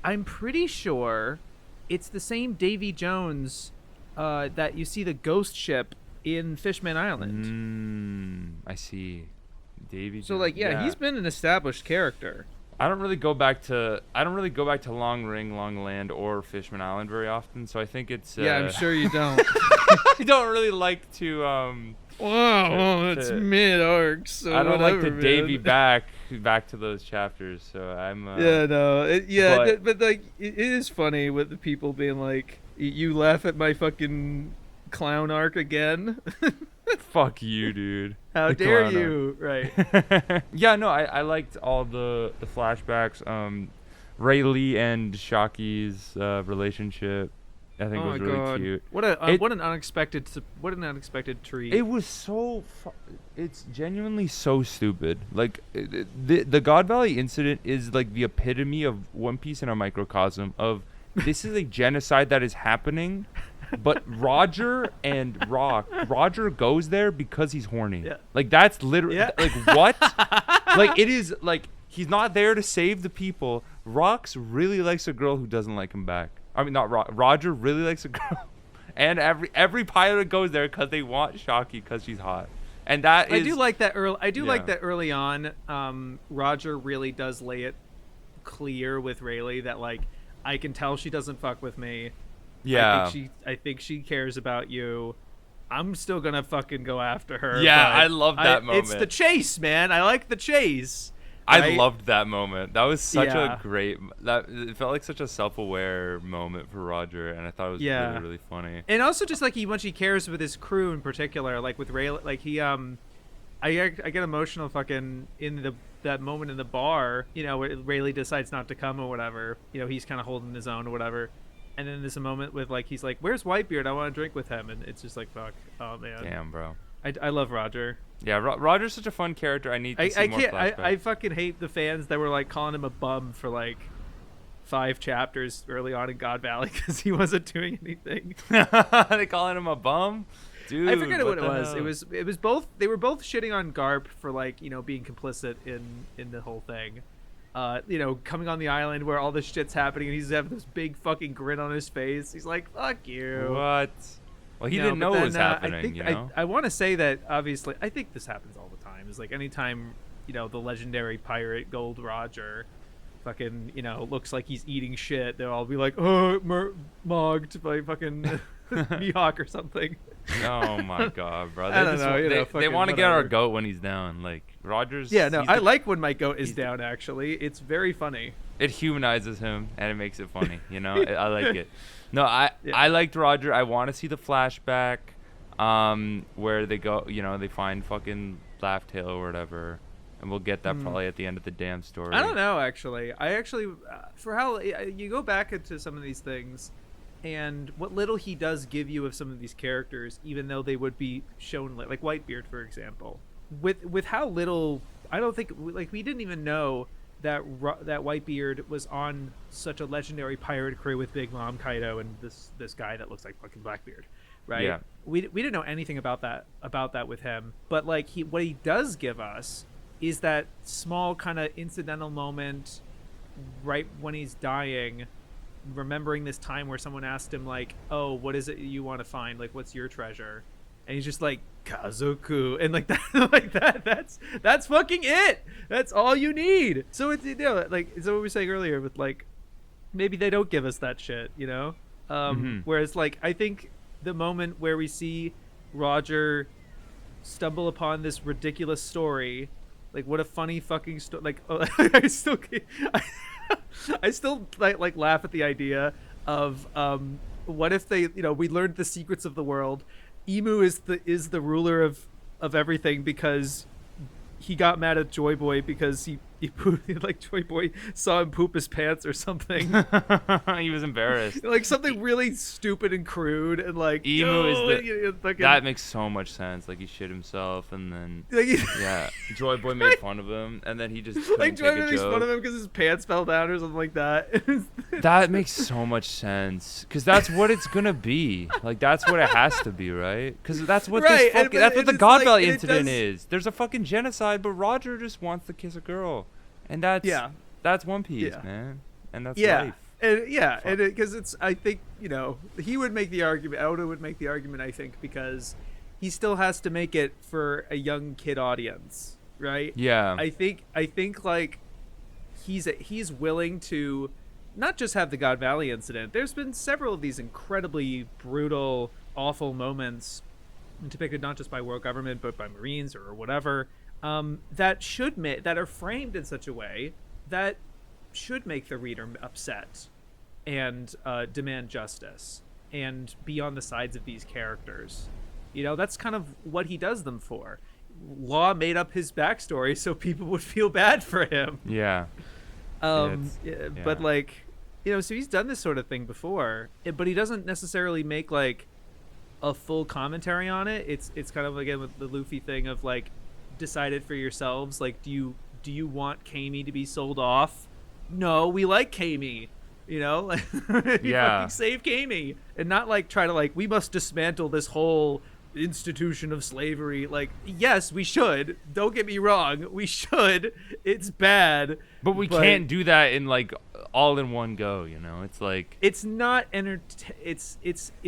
I'm pretty sure it's the same Davy Jones that you see the ghost ship in Fishman Island. I see. Davy. So he's been an established character. I don't really go back to Long Ring, Long Land, or Fishman Island very often. So I think it's. I'm sure you don't. I don't really like to. It's mid arc. So I don't whatever, like to man. Davy back to those chapters. So I'm. But like it is funny with the people being like, "You laugh at my fucking clown arc again." Fuck you, dude. How dare you? Right. Yeah, no, I liked all the flashbacks. Rayleigh and Shocky's relationship, I think was really cute. What an unexpected treat. It was so it's genuinely so stupid. Like the God Valley incident is like the epitome of One Piece in a microcosm of this is a genocide that is happening. But Roger goes there because he's horny. Yeah. Like that's literally like what? Like it is like he's not there to save the people. Rox really likes a girl who doesn't like him back. I mean, not Roger really likes a girl, and every pilot goes there because they want Shocky because she's hot. And that I do like that early on. Roger really does lay it clear with Rayleigh that like I can tell she doesn't fuck with me. Yeah, I think she cares about you. I'm still gonna fucking go after her. Yeah, I love that moment. It's the chase, man. I like the chase. Right? I loved that moment. That was such a great. It felt like such a self-aware moment for Roger, and I thought it was really, really funny. And also, just like much he cares with his crew in particular, like with Ray, like he I get emotional fucking in that moment in the bar. You know, where Rayleigh decides not to come or whatever. You know, he's kind of holding his own or whatever. And then there's a moment with like he's like, "Where's Whitebeard? I want to drink with him." And it's just like, "Fuck, oh man." Damn, bro. I love Roger. Yeah, Roger's such a fun character. I need to see more flashbacks. I fucking hate the fans that were like calling him a bum for like 5 chapters early on in God Valley because he wasn't doing anything. They calling him a bum, dude. I forget what it was. It was both. They were both shitting on Garp for like being complicit in the whole thing. Coming on the island where all this shit's happening and he's having this big fucking grin on his face. He's like, "Fuck you." What? Well, he didn't know what was happening, I want to say that, obviously, I think this happens all the time. It's like anytime, the legendary pirate Gold Roger fucking, looks like he's eating shit, they'll all be like, "Oh, mogged by fucking Mihawk or something." Oh my god, bro. I don't know. They want to get our goat when he's down. Like, Roger's... Yeah, no, I like when my goat is down, actually. It's very funny. It humanizes him, and it makes it funny, I like it. No, I liked Roger. I want to see the flashback where they go, they find fucking Laughtale or whatever. And we'll get that probably at the end of the damn story. I don't know, actually. For how you go back into some of these things, and what little he does give you of some of these characters, even though they would be shown like Whitebeard, for example. With how little, I don't think, like, we didn't even know that Whitebeard was on such a legendary pirate crew with Big Mom Kaido and this guy that looks like fucking Blackbeard, right? Yeah. We didn't know anything about that with him, but like what he does give us is that small kind of incidental moment right when he's dying, remembering this time where someone asked him like, "Oh, what is it you want to find? Like, what's your treasure?" And he's just like, "Kazoku," and like that. That's fucking it. That's all you need. So it's like what we were saying earlier with like, maybe they don't give us that shit, Whereas like I think the moment where we see Roger stumble upon this ridiculous story Like, what a funny fucking story. Like, I still like laugh at the idea of what if they, we learned the secrets of the world. Emu is the ruler of everything because he got mad at Joy Boy because he like Joy Boy saw him poop his pants or something. He was embarrassed. Like something really stupid and crude, and like Emu is that makes so much sense. Like he shit himself, and then yeah, Joy Boy made fun of him, and then he just like Joy Boy makes fun of him because his pants fell down or something like that. That makes so much sense because that's what it's gonna be. Like that's what it has to be, right? Because that's what that's what the God Valley incident is. There's a fucking genocide, but Roger just wants to kiss a girl. And that's One Piece, man, and that's life. And because it's, I think he would make the argument. Oda would make the argument, I think, because he still has to make it for a young kid audience, right? Yeah. I think like he's willing to not just have the God Valley incident. There's been several of these incredibly brutal, awful moments depicted not just by world government but by Marines or whatever. That are framed in such a way that should make the reader upset and demand justice and be on the sides of these characters. That's kind of what he does them for. Law made up his backstory so people would feel bad for him. Yeah. But like, so he's done this sort of thing before, but he doesn't necessarily make like a full commentary on it. It's kind of again with the Luffy thing of like, decide it for yourselves. Like, do you want Kami to be sold off? No, we like Kami. Fucking save Kami, and not like try to like we must dismantle this whole institution of slavery. Like, yes, we should. Don't get me wrong, we should. It's bad, but we can't do that in like all in one go. It's like it's not it's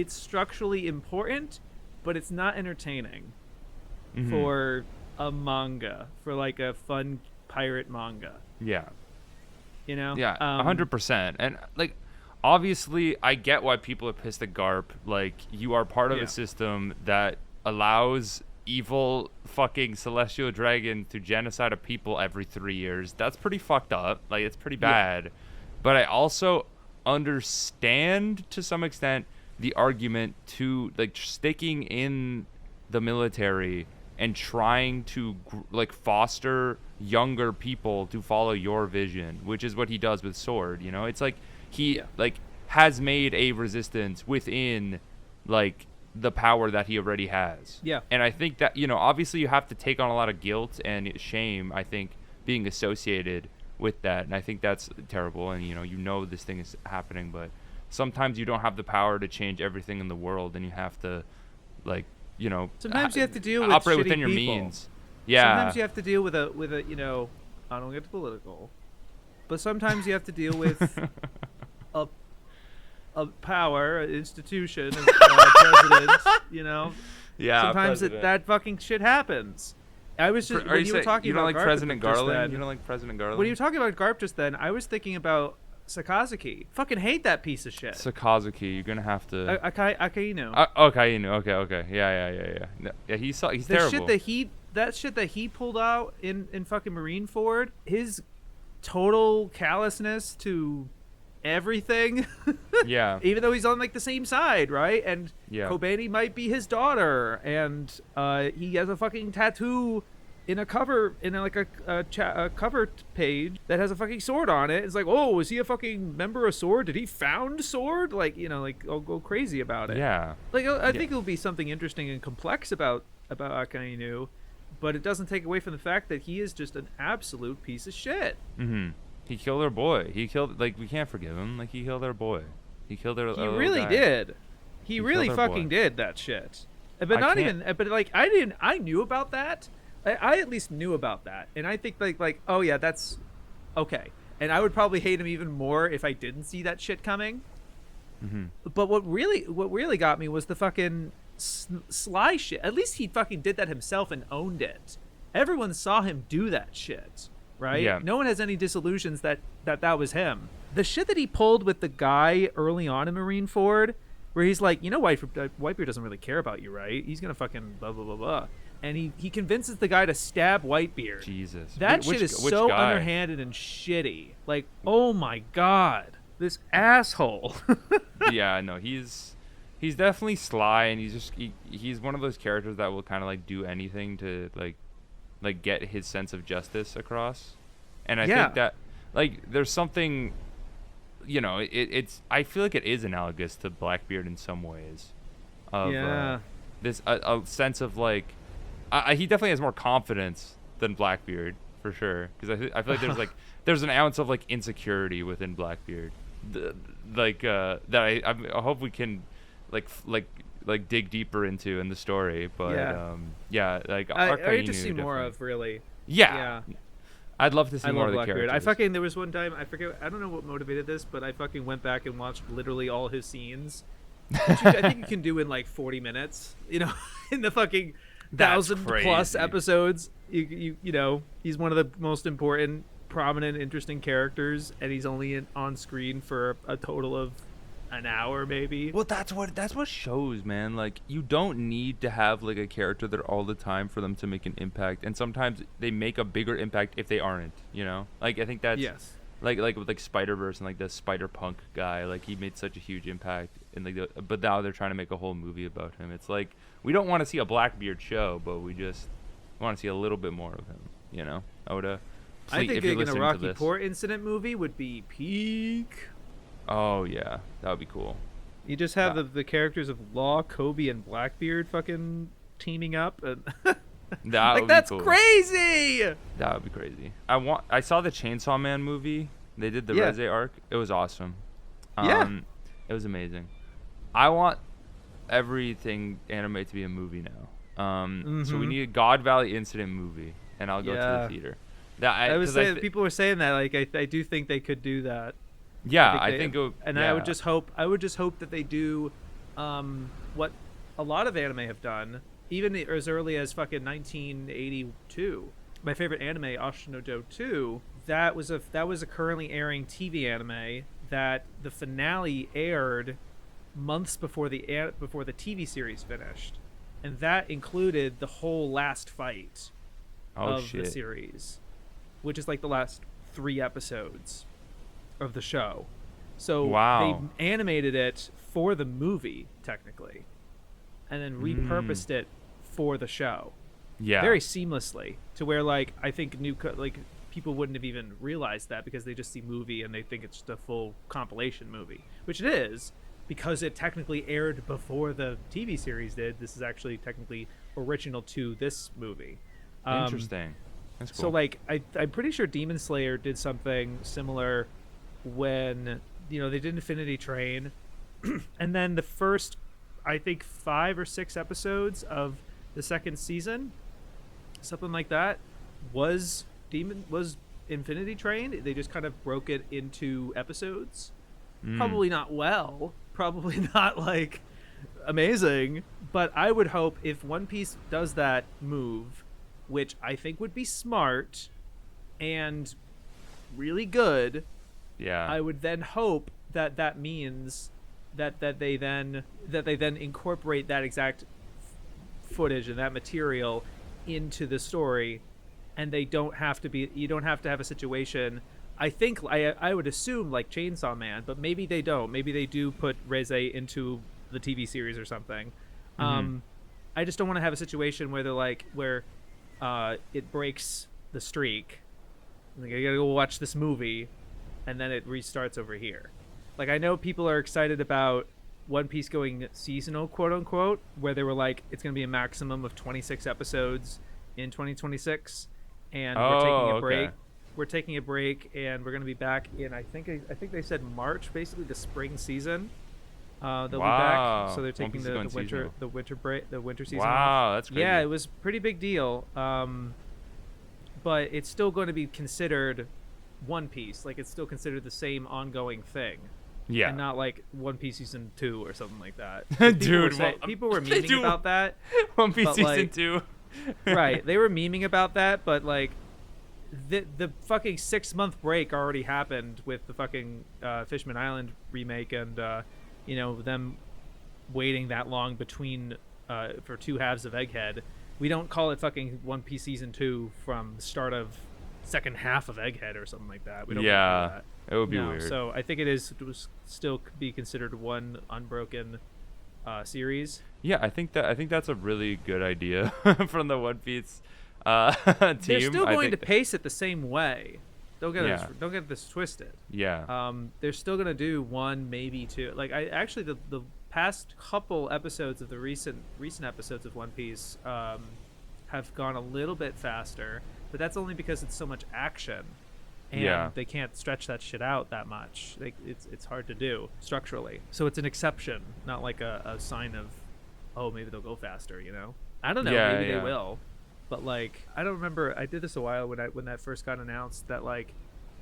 structurally important, but it's not entertaining for a manga, for like a fun pirate manga. Yeah. Yeah, 100%. And like obviously I get why people are pissed at Garp. Like, you are part of a system that allows evil fucking celestial dragon to genocide a people every 3 years. That's pretty fucked up. Like, it's pretty bad. But I also understand to some extent the argument to like sticking in the military and trying to like foster younger people to follow your vision, which is what he does with Sword. It's like he like has made a resistance within like the power that he already has. Yeah. And I think that obviously you have to take on a lot of guilt and shame, I think, being associated with that, and I think that's terrible. And this thing is happening, but sometimes you don't have the power to change everything in the world, and you have to like sometimes you have to deal with operate within your means. Yeah. Sometimes you have to deal with a I don't get political, but sometimes you have to deal with a power, an institution, a president. Yeah. Sometimes that fucking shit happens. I was just when you were talking about like Garp President Garland. You don't like President Garland. When you were talking about Garp just then, I was thinking about Sakazuki. Fucking hate that piece of shit. Sakazuki, you're gonna have to. Akainu. Akainu. Okay. Yeah. No, yeah, he's terrible. That shit that he pulled out in fucking Marineford. His total callousness to everything. Yeah. Even though he's on like the same side, right? And Kobeni might be his daughter, and he has a fucking tattoo in a cover, in a cover page that has a fucking sword on it. It's like, oh, is he a fucking member of Sword? Did he found Sword? Like, I'll go crazy about it. Yeah. Like, I think it'll be something interesting and complex about Akainu, but it doesn't take away from the fact that he is just an absolute piece of shit. Mm-hmm. He killed our boy. We can't forgive him. Like, he killed our boy. He killed our He really did. He really fucking did that shit. But I knew about that. I at least knew about that, and I think like oh yeah, that's okay. And I would probably hate him even more if I didn't see that shit coming. Mm-hmm. But what really got me was the fucking sly shit. At least he fucking did that himself and owned it. Everyone saw him do that shit, right? Yeah. No one has any disillusions that was him. The shit that he pulled with the guy early on in Marineford, where he's like, Whitebeard doesn't really care about you, right? He's gonna fucking blah blah blah blah. and he convinces the guy to stab Whitebeard. Jesus, that shit is so guy? underhanded and shitty. Like, oh my god, this asshole. Yeah, no, he's definitely sly, and he's one of those characters that will kind of like do anything to like get his sense of justice across. And I think that like there's something, you know, it's I feel like it is analogous to Blackbeard in some ways. Of, this a sense of like, he definitely has more confidence than Blackbeard for sure. Because I feel like there's an ounce of like insecurity within Blackbeard, that I hope we can like dig deeper into in the story. But like I need to see more of, really. Yeah. I'd love to see more of the Blackbeard. characters. There was one time, I forget, I don't know what motivated this, but I fucking went back and watched literally all his scenes. Which I think you can do in like 40 minutes, you know, in the fucking 1,000+ episodes. You know, he's one of the most important, prominent, interesting characters, and he's only on screen for a total of an hour, maybe. Well, that's what shows, man. Like, you don't need to have like a character there all the time for them to make an impact, and sometimes they make a bigger impact if they aren't. You know, like I think that's like with like Spider-Verse and like the Spider-Punk guy, like he made such a huge impact, and like but now they're trying to make a whole movie about him. It's like we don't want to see a Blackbeard show, but we just want to see a little bit more of him. You know, Oda. I think a Rocky Port incident movie would be peak. Oh yeah, that would be cool. You just have the characters of Law, Kobe, and Blackbeard fucking teaming up, and that's cool. Crazy. That would be crazy. I saw the Chainsaw Man movie. They did the Reze arc. It was awesome. It was amazing. I want everything anime to be a movie now. So we need a God Valley Incident movie, and I'll go to the theater. I was saying, people were saying that, like, I do think they could do that. Yeah, I think it would, and I would just hope that they do what a lot of anime have done, even as early as fucking 1982. My favorite anime, Ashinojo 2, that was a currently airing TV anime that the finale aired months before the TV series finished, and that included the whole last fight of the series, which is like the last 3 episodes of the show. So they animated it for the movie technically, and then repurposed it for the show. Very seamlessly, to where like I think people wouldn't have even realized that, because they just see movie and they think it's just a full compilation movie, which it is, because it technically aired before the TV series did. This is actually technically original to this movie. Interesting. That's cool. So like I'm pretty sure Demon Slayer did something similar when, you know, they did Infinity Train, and then the first, I think, 5 or 6 episodes of the second season, something like that, was Infinity Train. They just kind of broke it into episodes. Probably not well, probably not like amazing, but I would hope if One Piece does that move, which I think would be smart and really good, I would then hope that means that they then incorporate that exact footage and that material into the story, and you don't have to have a situation. I think I would assume like Chainsaw Man, but maybe they don't. Maybe they do put Reze into the TV series or something. I just don't want to have a situation where they're like it breaks the streak. Like, I gotta go watch this movie, and then it restarts over here. Like, I know people are excited about One Piece going seasonal, quote unquote, where they were like, it's gonna be a maximum of 26 episodes in 2026, and we're taking a break. We're taking a break, and we're gonna be back in I think they said March, basically the spring season. They'll be back, so they're taking the winter season. Wow, that's crazy. Yeah, it was a pretty big deal. But it's still going to be considered One Piece. Like, it's still considered the same ongoing thing. Yeah. And not like One Piece season 2 or something like that. People were memeing about that. One Piece season 2. Right. They were memeing about that, but like the fucking 6-month break already happened with the fucking Fishman Island remake, and you know, them waiting that long between for 2 halves of Egghead. we don't call it fucking One Piece season 2 from the start of second half of Egghead or something like that. We don't do that. It would be weird. So I think it was still be considered one unbroken series. Yeah, I think that's a really good idea from the One Piece team. They're still going to pace it the same way. Don't get this twisted. Yeah. They're still gonna do one, maybe two. Like the past couple episodes of the recent episodes of One Piece have gone a little bit faster, but that's only because it's so much action. And they can't stretch that shit out that much. Like it's hard to do structurally. So it's an exception, not like a sign of, oh, maybe they'll go faster. I don't know. Maybe they will. But like, I don't remember. I did this a while when that first got announced. That like,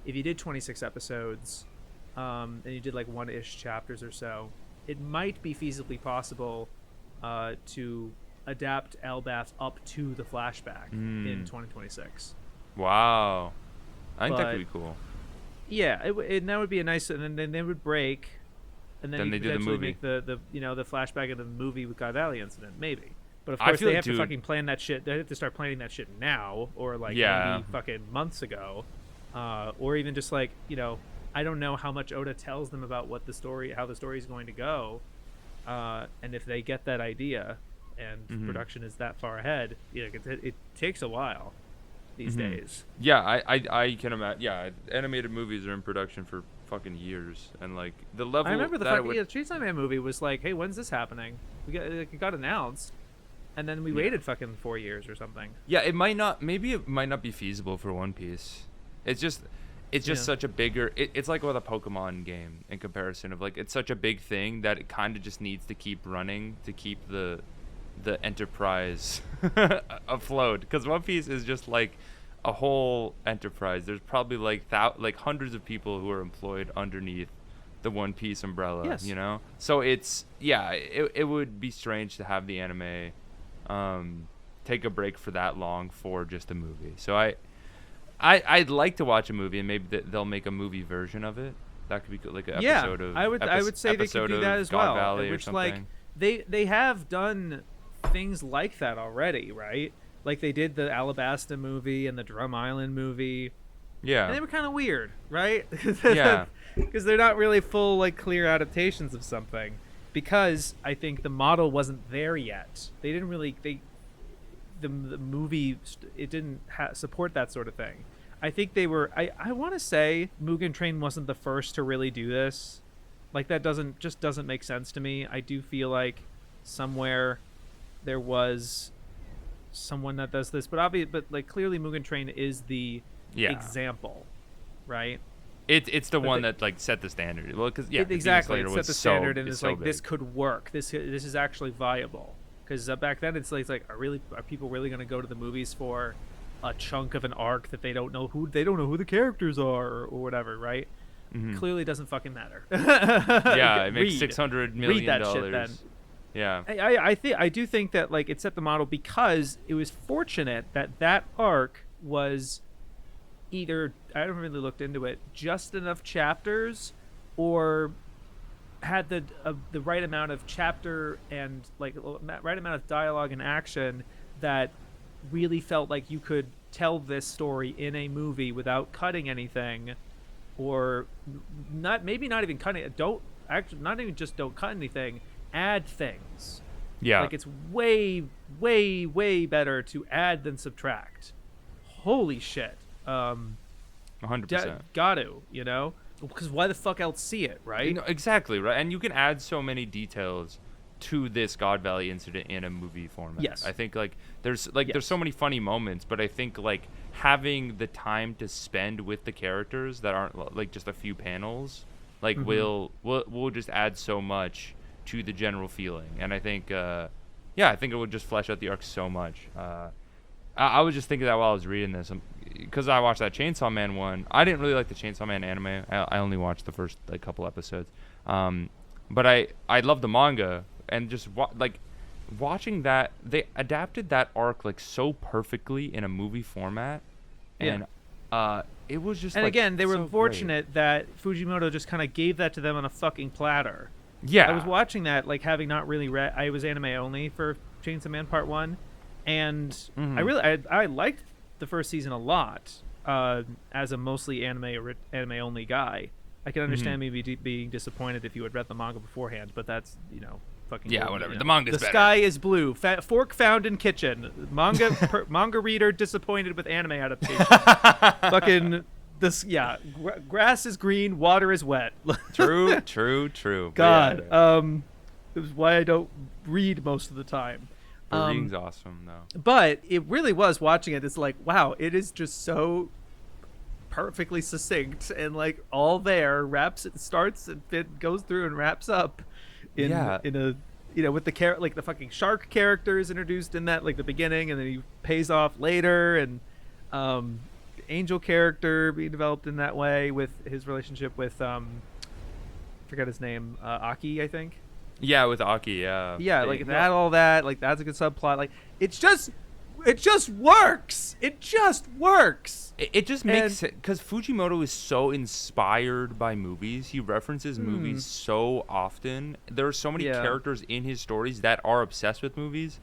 if you did 26 episodes, and you did like 1-ish chapters or so, it might be feasibly possible to adapt Elbaf up to the flashback in 2026. Wow. I think that could be cool. Yeah, and that would be a nice, and then they would break, and then you they could do the potentially movie. make the flashback of the movie with God Valley incident, maybe. But of course they have to fucking plan that shit. They have to start planning that shit now, or like maybe fucking months ago, or even just like I don't know how much Oda tells them about how the story is going to go, and if they get that idea, and production is that far ahead, it takes a while. These days. Yeah, I can imagine. Yeah, animated movies are in production for fucking years, and like the level. I remember the Chainsaw Man movie was like, hey, when's this happening? It got announced, and then we waited fucking 4 years or something. Yeah, it might not be feasible for One Piece. It's just such a bigger. It's like with a Pokemon game in comparison of like it's such a big thing that it kind of just needs to keep running to keep the enterprise afloat, because One Piece is just like a whole enterprise. There's probably like hundreds of people who are employed underneath the One Piece umbrella. Yes. So it's it would be strange to have the anime take a break for that long for just a movie. So I'd like to watch a movie, and maybe they'll make a movie version of it. That could be like an episode of I would say they could do that as God well. Valley which or like something. they have done things like that already, right? Like they did the Alabasta movie and the Drum Island movie. Yeah. And they were kind of weird, right? Yeah. Because they're not really full, like, clear adaptations of something. Because I think the model wasn't there yet. They didn't really... The movie, it didn't support that sort of thing. I think they were... I want to say Mugen Train wasn't the first to really do this. Like, that doesn't make sense to me. I do feel like somewhere there was someone that does this, but like clearly Mugen Train is the example, right? It's the one that like set the standard. Well, because exactly, it set the standard, and it's like big. This could work. This is actually viable. Because back then it's like are people really going to go to the movies for a chunk of an arc that they don't know who the characters are or whatever, right? Clearly doesn't fucking matter. Yeah, it makes $600 million. Read that shit then. Yeah, I do think that like it set the model because it was fortunate that arc was either, I haven't really looked into it, just enough chapters, or had the right amount of chapter and like right amount of dialogue and action that really felt like you could tell this story in a movie without cutting anything, or not even cutting it. Don't cut anything. Add things. Yeah. Like it's way, way, way better to add than subtract. Holy shit. 100%. Got to, because why the fuck else see it, right? Exactly, right. And you can add so many details to this God Valley incident in a movie format. Yes. I think like there's so many funny moments, but I think like having the time to spend with the characters that aren't like just a few panels, like will just add so much to the general feeling. And I think I think it would just flesh out the arc so much. I was just thinking that while I was reading this, because I watched that Chainsaw Man one. I didn't really like the Chainsaw Man anime. I only watched the first like couple episodes, but I love the manga, and just watching that they adapted that arc like so perfectly in a movie format, and it was just. And like, again, they were so fortunate that Fujimoto just kind of gave that to them on a fucking platter. Yeah, I was watching that like having not really read. I was anime only for Chainsaw Man Part 1. And Mm-hmm. I liked the first season a lot. As a mostly anime only guy, I can understand maybe being disappointed if you had read the manga beforehand, but that's fucking whatever. You know. The manga's the better. sky is blue. Fork found in kitchen. Manga reader disappointed with anime adaptation. Fucking this. Yeah, grass is green, water is wet. True. God, it was why I don't read most of the time. Reading's awesome though. But it really was watching it. It's like, wow, it is just so perfectly succinct and like all there. It starts and it goes through and wraps up in a with the like the fucking shark character is introduced in that like the beginning, and then he pays off later, and the angel character being developed in that way with his relationship with forget his name, Aki, I think. Yeah, with Aki, yeah. Yeah, like that, all that, like that's a good subplot. Like it just works. It just works. It just makes sense because Fujimoto is so inspired by movies. He references movies so often. There are so many characters in his stories that are obsessed with movies.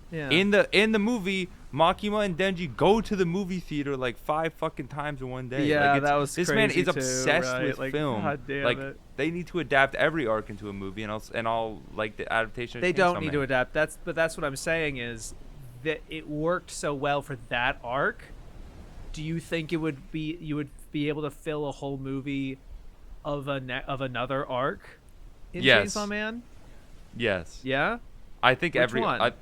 Yeah. In the movie, Makima and Denji go to the movie theater like 5 fucking times in one day. Yeah, like that was this crazy man is too, obsessed right? with like, film. God damn like it. they need to adapt every arc into a movie, and I'll like the adaptation. They of don't Chainsaw need Man. to adapt. That's what I'm saying is that it worked so well for that arc. Do you think you would be able to fill a whole movie of another arc in Yes. Chainsaw Man? Yes. Yeah. I think Which every one?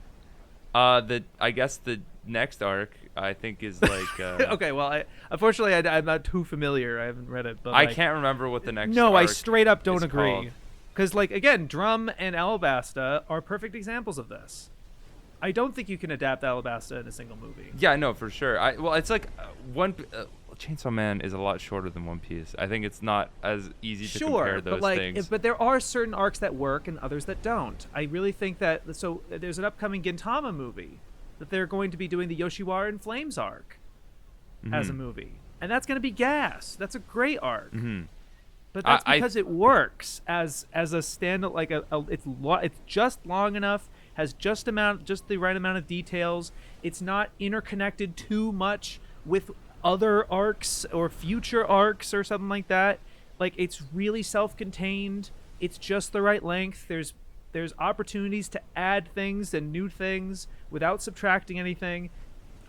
I guess the next arc I think is like Okay, well, unfortunately I'm not too familiar. I haven't read it, but I can't remember what the next No, I arc straight up don't is agree. called. Cuz like again, Drum and Alabasta are perfect examples of this. I don't think you can adapt Alabasta in a single movie. Yeah, no, for sure. It's like Chainsaw Man is a lot shorter than One Piece. I think it's not as easy to compare those things. But there are certain arcs that work and others that don't. I really think that there's an upcoming Gintama movie that they're going to be doing the Yoshiwara in Flames arc as a movie, and that's going to be gas. That's a great arc. But that's because it works as a stand like it's just long enough, has just the right amount of details. It's not interconnected too much with other arcs or future arcs or something like that. Like it's really self-contained. It's just the right length. There's opportunities to add things and new things without subtracting anything.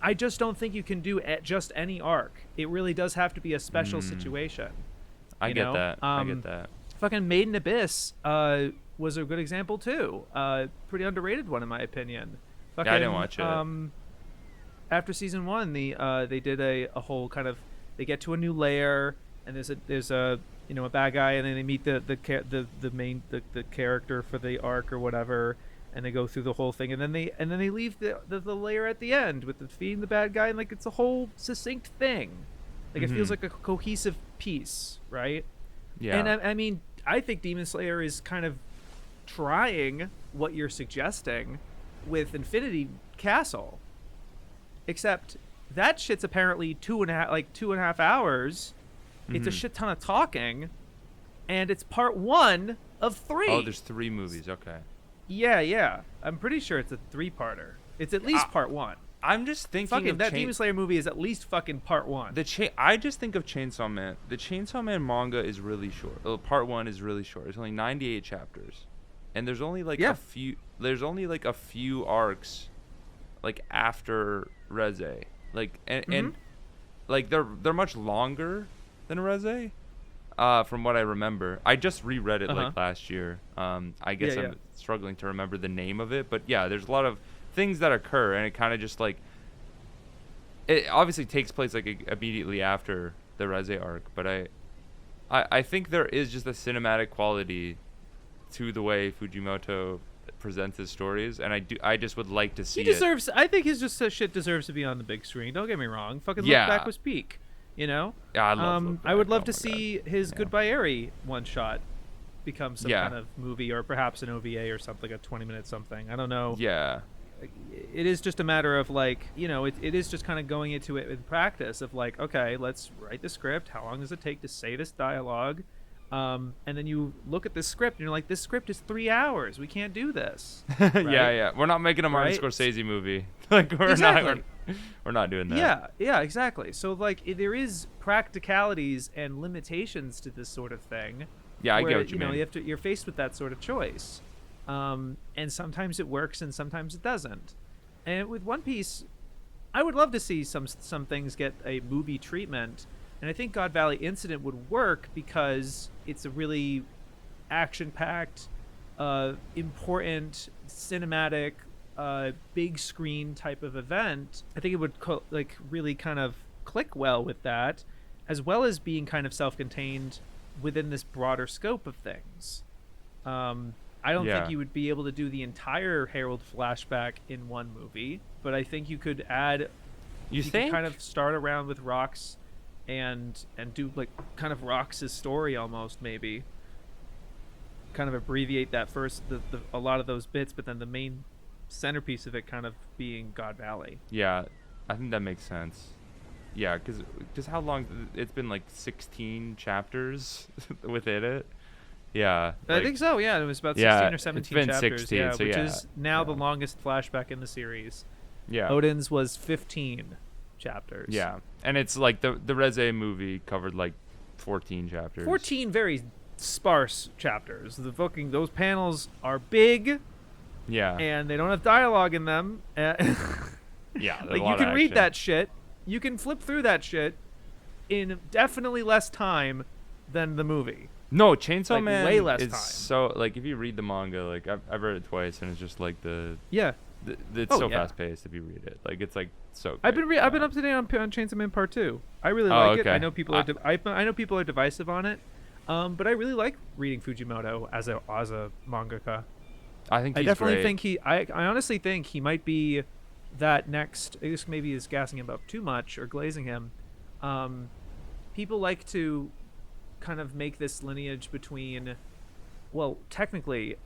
I just don't think you can do just any arc. It really does have to be a special situation. I get that. Fucking Made in Abyss was a good example too. Pretty underrated one in my opinion. Fucking, I didn't watch it. After season 1, they did a whole kind of, they get to a new layer, and there's a a bad guy, and then they meet the main character for the arc or whatever, and they go through the whole thing, and then they leave the layer at the end with defeating the bad guy, and like it's a whole succinct thing. Like it feels like a cohesive piece, right? Yeah. And I mean, I think Demon Slayer is kind of trying what you're suggesting with Infinity Castle, except that shit's apparently 2.5 hours. It's a shit ton of talking, and it's part 1 of 3. Oh, there's 3 movies. Okay. Yeah. I'm pretty sure it's a 3-parter. It's at least part 1. I'm just thinking fucking that Demon Slayer movie is at least fucking part 1. I just think of Chainsaw Man. The Chainsaw Man manga is really short. Part 1 is really short. It's only 98 chapters, and there's only like a few. There's only like a few arcs, like after Reze. Like and like they're much longer than Reze, from what I remember. I just reread it like last year. I guess I'm struggling to remember the name of it, but yeah, there's a lot of things that occur, and it kind of just like it obviously takes place like immediately after the Reze arc, but I think there is just a cinematic quality to the way Fujimoto presents his stories, and I just would like to see it. I think his shit deserves to be on the big screen. Don't get me wrong. Fucking Look Back was peak, Yeah, I love Look Back. I would love to see his Goodbye Eri one shot become some kind of movie, or perhaps an OVA or something, a 20-minute something. I don't know. Yeah. It is just a matter of like, it is just kind of going into it in practice of like, okay, let's write the script. How long does it take to say this dialogue? And then you look at this script and you're like, this script is 3 hours. We can't do this. Yeah. We're not making a Martin Scorsese movie. Like we're not doing that. Yeah, exactly. So like there is practicalities and limitations to this sort of thing. Yeah, where, I get what you mean. You're faced with that sort of choice. And sometimes it works and sometimes it doesn't. And with One Piece, I would love to see some things get a movie treatment. And I think God Valley Incident would work because it's a really action-packed, important, cinematic, big screen type of event. I think it would really kind of click well with that, as well as being kind of self-contained within this broader scope of things. I don't think you would be able to do the entire Harald flashback in one movie, but I think you could add. You could kind of start around with Rox, and do like kind of Rox's story almost, maybe. Kind of abbreviate that first, a lot of those bits, but then the main centerpiece of it kind of being God Valley. Yeah, I think that makes sense. Yeah, because how long? It's been like 16 chapters within it. Yeah, I think so. Yeah, it was about 16 or 17 it's been chapters. 16, yeah, so which is now the longest flashback in the series. Yeah, Odin's was 15 chapters. Yeah, and it's like the Reze movie covered like 14 chapters. 14 very sparse chapters. Those panels are big. Yeah, and they don't have dialogue in them. Yeah, like you can read that shit. You can flip through that shit in definitely less time than the movie. No, Chainsaw Man way less is time. So like if you read the manga, like I've read it twice, and it's just like it's so fast paced if you read it. Like it's like so. I've been up to date on Chainsaw Man Part 2. I really like it. I know people I know people are divisive on it, but I really like reading Fujimoto as a mangaka. I think he's definitely great. think I honestly think he might be that next. This maybe is gassing him up too much or glazing him. People like to kind of make this lineage between, well, technically,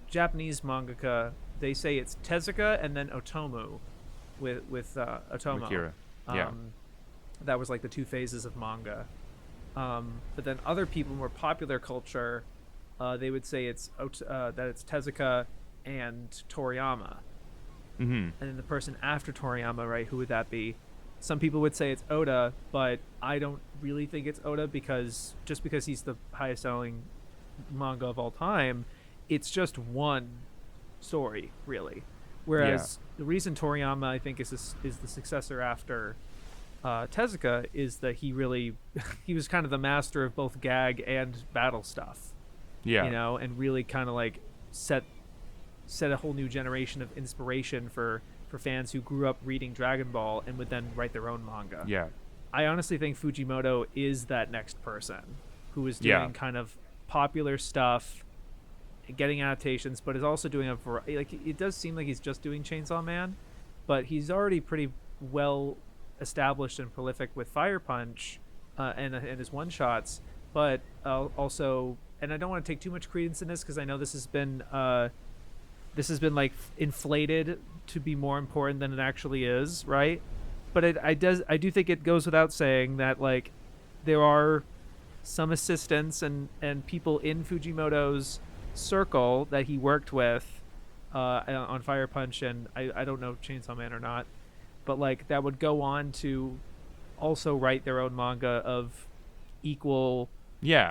Japanese mangaka, they say it's Tezuka and then Otomo, with Otomo. Akira. Yeah. That was like the two phases of manga. But then other people, more popular culture, they would say it's that it's Tezuka and Toriyama. Mm-hmm. And then the person after Toriyama, right? Who would that be? Some people would say it's Oda, but I don't really think it's Oda because he's the highest selling manga of all time, it's just one story, really. Whereas the reason Toriyama, I think, is the successor after Tezuka is that he was kind of the master of both gag and battle stuff. Yeah. You know, and really kind of like set a whole new generation of inspiration for fans who grew up reading Dragon Ball and would then write their own manga. Yeah. I honestly think Fujimoto is that next person who is doing kind of popular stuff, getting adaptations, but is also doing a variety. Like, it does seem like he's just doing Chainsaw Man, but he's already pretty well established and prolific with Fire Punch and his one-shots, but also, and I don't want to take too much credence in this because I know this has been like inflated to be more important than it actually is, right? But I do think it goes without saying that like there are some assistants and people in Fujimoto's circle that he worked with on Fire Punch, and I don't know Chainsaw Man or not, but like that would go on to also write their own manga of equal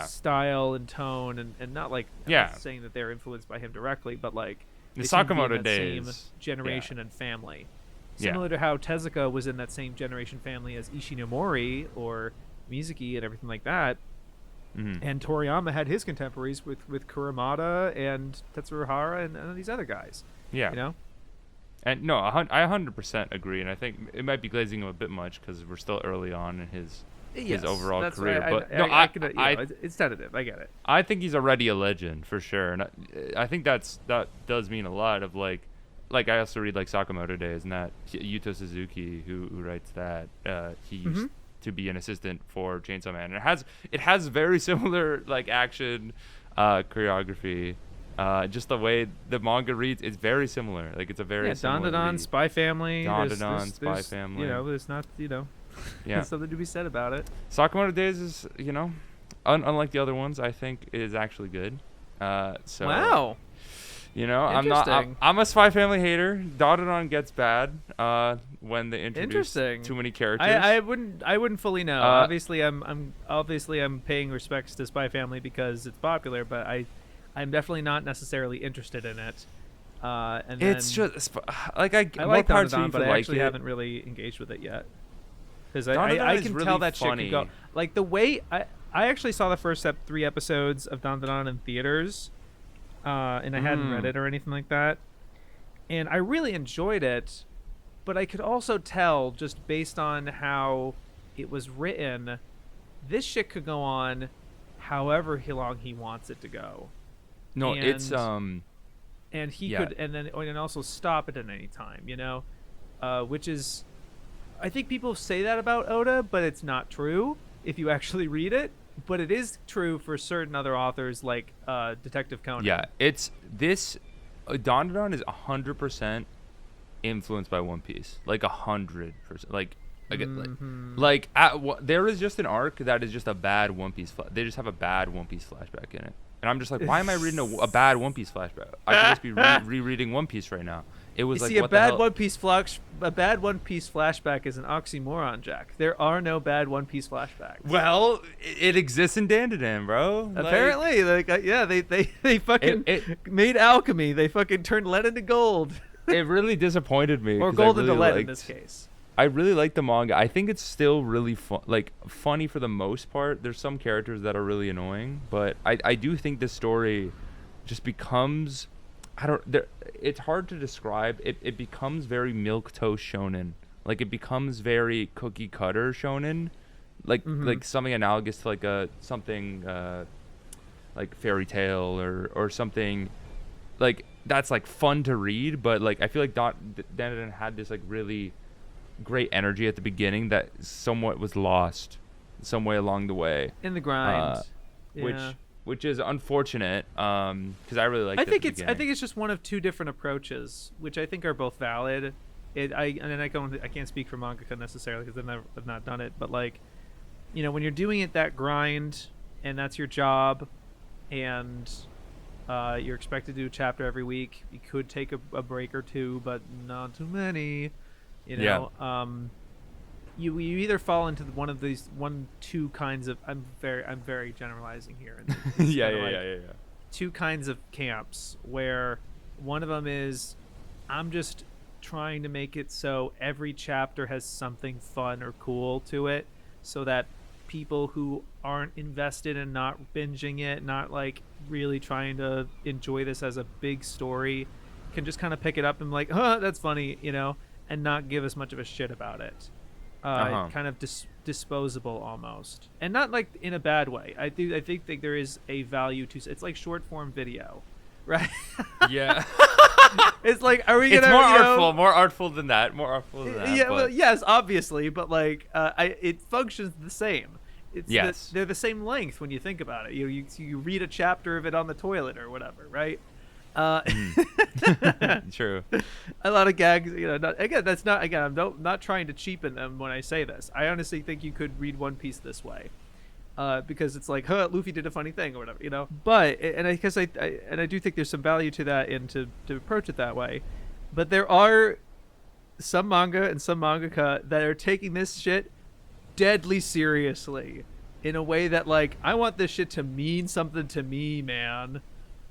style and tone, and not like I'm not saying that they're influenced by him directly, but like the Sakamoto days, same generation and family, similar to how Tezuka was in that same generation family as Ishinomori or Mizuki and everything like that. Mm-hmm. And Toriyama had his contemporaries with Kuramada and Tetsuro Hara and these other guys. Yeah, you know. And no, I 100% agree, and I think it might be glazing him a bit much because we're still early on in his overall career. It's tentative. I get it. I think he's already a legend for sure, and I think that does mean a lot. Of like I also read like Sakamoto Days, and that Yuto Suzuki, who writes that, he used to be an assistant for Chainsaw Man. And it has very similar like action choreography. Just the way the manga reads, it's very similar. Like it's a very similar Dandadan, Spy Family. Dandadan, Spy Family. You know, there's not, there's something to be said about it. Sakamoto Days is, unlike the other ones, I think it is actually good. So wow. I'm a Spy Family hater. Dandadan gets bad when they introduce too many characters. I wouldn't fully know. Obviously I'm paying respects to Spy Family because it's popular, but I'm definitely not necessarily interested in it. And it's just like I like Dandadan, but I actually haven't really engaged with it yet. Because I can tell that shit can go. Like the way I actually saw the first 3 episodes of Dandadan in theaters. And I hadn't read it or anything like that. And I really enjoyed it, but I could also tell just based on how it was written, this shit could go on however long he wants it to go. No, it's and he could and also stop it at any time, which is, I think people say that about Oda, but it's not true if you actually read it. But it is true for certain other authors like Detective Conan. Yeah, it's this. Dandadan is 100% influeed by One Piece, like 100%. There is just an arc that is just a bad One Piece. They just have a bad One Piece flashback in it, and I'm just like, why am I reading a bad One Piece flashback? I could just be rereading One Piece right now. It was a bad One Piece flashback is an oxymoron, Jack. There are no bad One Piece flashbacks. Well, it exists in Dandadan, bro. Apparently, they fucking made alchemy. They fucking turned lead into gold. It really disappointed me. Or gold into lead in this case. I really like the manga. I think it's still really funny for the most part. There's some characters that are really annoying, but I do think this story just becomes. It's hard to describe. It becomes very milquetoast shonen. Like it becomes very cookie cutter shonen, like something analogous to like Fairy Tale or something like that's like fun to read. But like I feel like Dandadan had this like really great energy at the beginning that somewhat was lost some way along the way in the grind, which is unfortunate because I really like. I think it's just one of 2 different approaches, which I think are both valid. I can't speak for mangaka necessarily because I've not done it, but like, when you're doing it that grind and that's your job, and you're expected to do a chapter every week, you could take a break or 2, but not too many. You either fall into one of these 2 kinds of I'm very generalizing here. Yeah. 2 kinds of camps where one of them is I'm just trying to make it so every chapter has something fun or cool to it, so that people who aren't invested in not binging it, not like really trying to enjoy this as a big story, can just kind of pick it up and be like, that's funny, and not give as much of a shit about it. Kind of disposable almost, and not like in a bad way. I think that there is a value to it's like short form video, right? Yeah. It's like, are we gonna? It's more artful than that. Yeah, well, yes, obviously, but like, it functions the same. They're the same length when you think about it. You read a chapter of it on the toilet or whatever, right? True. A lot of gags, I'm not trying to cheapen them when I say this. I honestly think you could read One Piece this way, because it's like, Luffy did a funny thing or whatever, But I do think there's some value to that and to approach it that way. But there are some manga and some mangaka that are taking this shit deadly seriously in a way that like, I want this shit to mean something to me, man.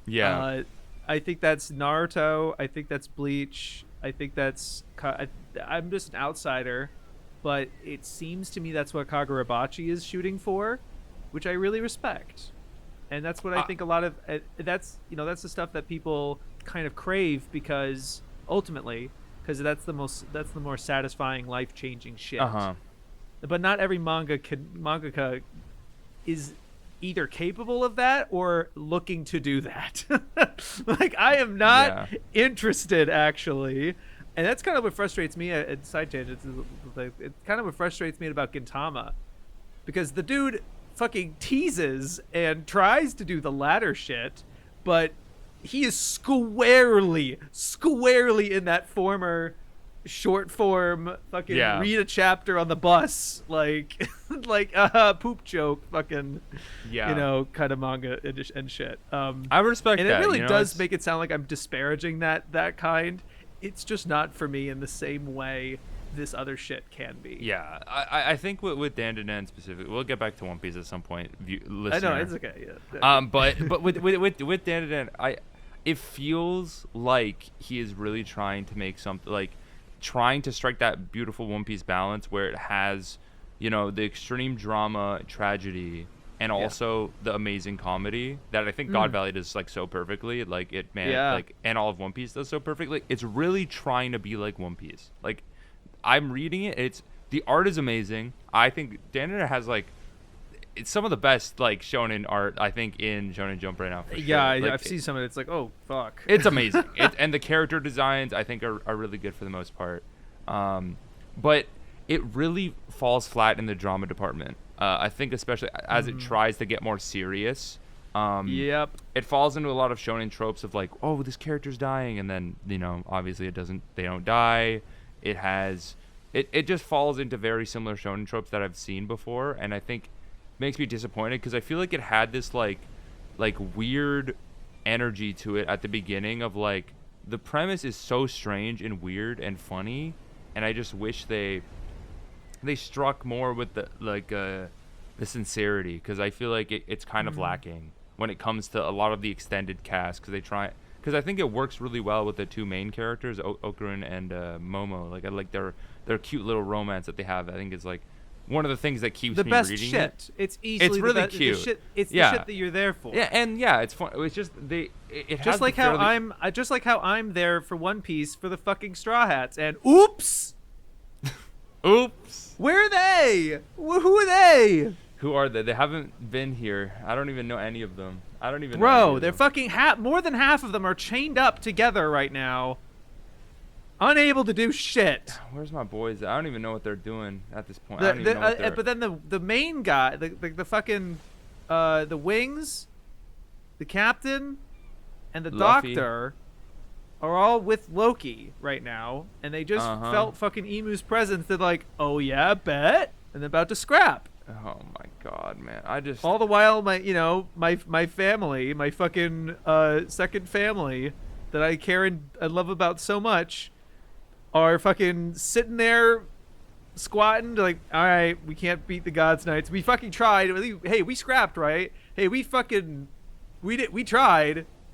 Yeah. I think that's Naruto. I think that's Bleach. I think that's... I'm just an outsider, but it seems to me that's what Kagurabachi is shooting for, which I really respect. And that's what I think a lot of... That's the stuff that people kind of crave because that's the more satisfying, life-changing shit. But not every mangaka is either capable of that or looking to do that. Like, I am not interested, actually. And that's kind of what frustrates me at side tangents. It's kind of what frustrates me about Gintama, because the dude fucking teases and tries to do the latter shit, but he is squarely in that former short form fucking Yeah. read a chapter on the bus, like like poop joke fucking kind of manga and shit. I respect and that. it really you know, does make it sound like I'm disparaging that kind. It's just not for me in the same way this other shit can be. Yeah, I think with Dan specifically, we'll get back to One Piece at some point, listener. I know, it's okay. Yeah. But with Dan, it feels like he is really trying to make something, like trying to strike that beautiful One Piece balance where it has, the extreme drama, tragedy, and also the amazing comedy that I think God Valley does like so perfectly. Like and all of One Piece does so perfectly. It's really trying to be like One Piece. Like, I'm reading it. The art is amazing. I think Dan has it's some of the best shonen art I think in Shonen Jump right now. For sure. I've seen some of it. It's like, oh fuck. It's amazing. And the character designs I think are really good for the most part. But it really falls flat in the drama department. I think especially as it tries to get more serious. Yep. It falls into a lot of shonen tropes of oh, this character's dying, and then obviously they don't die. It just falls into very similar shonen tropes that I've seen before, and I think makes me disappointed because I feel like it had this weird energy to it at the beginning of the premise is so strange and weird and funny, and I just wish they struck more with the sincerity, because I feel like it's kind of lacking when it comes to a lot of the extended cast, because I think it works really well with the two main characters, Okarun and Momo. I like their cute little romance that they have. I think it's one of the things that keeps the me best reading shit. it. It's easily it's really the cute. Shit, it's yeah. the shit that you're there for. Yeah, and it's fun. It's just it just has like how I'm there for One Piece for the fucking Straw Hats. And oops, where are they? Who are they? Who are they? They haven't been here. I don't even know any of them. I don't even know. Bro, they're fucking more than half of them are chained up together right now, unable to do shit. Where's my boys? I don't even know what they're doing at this point. I don't even know what they're... But then the main guy, the fucking the wings, the captain, and the Luffy. doctor are all with Loki right now, and they just felt fucking Emu's presence. They're like, oh yeah, bet, and they're about to scrap. Oh my god, man! All the while, my family, my fucking second family that I care and I love about so much, are fucking sitting there squatting, all right, we can't beat the Gods Knights. We fucking tried. Hey, we scrapped, right? Hey, we tried.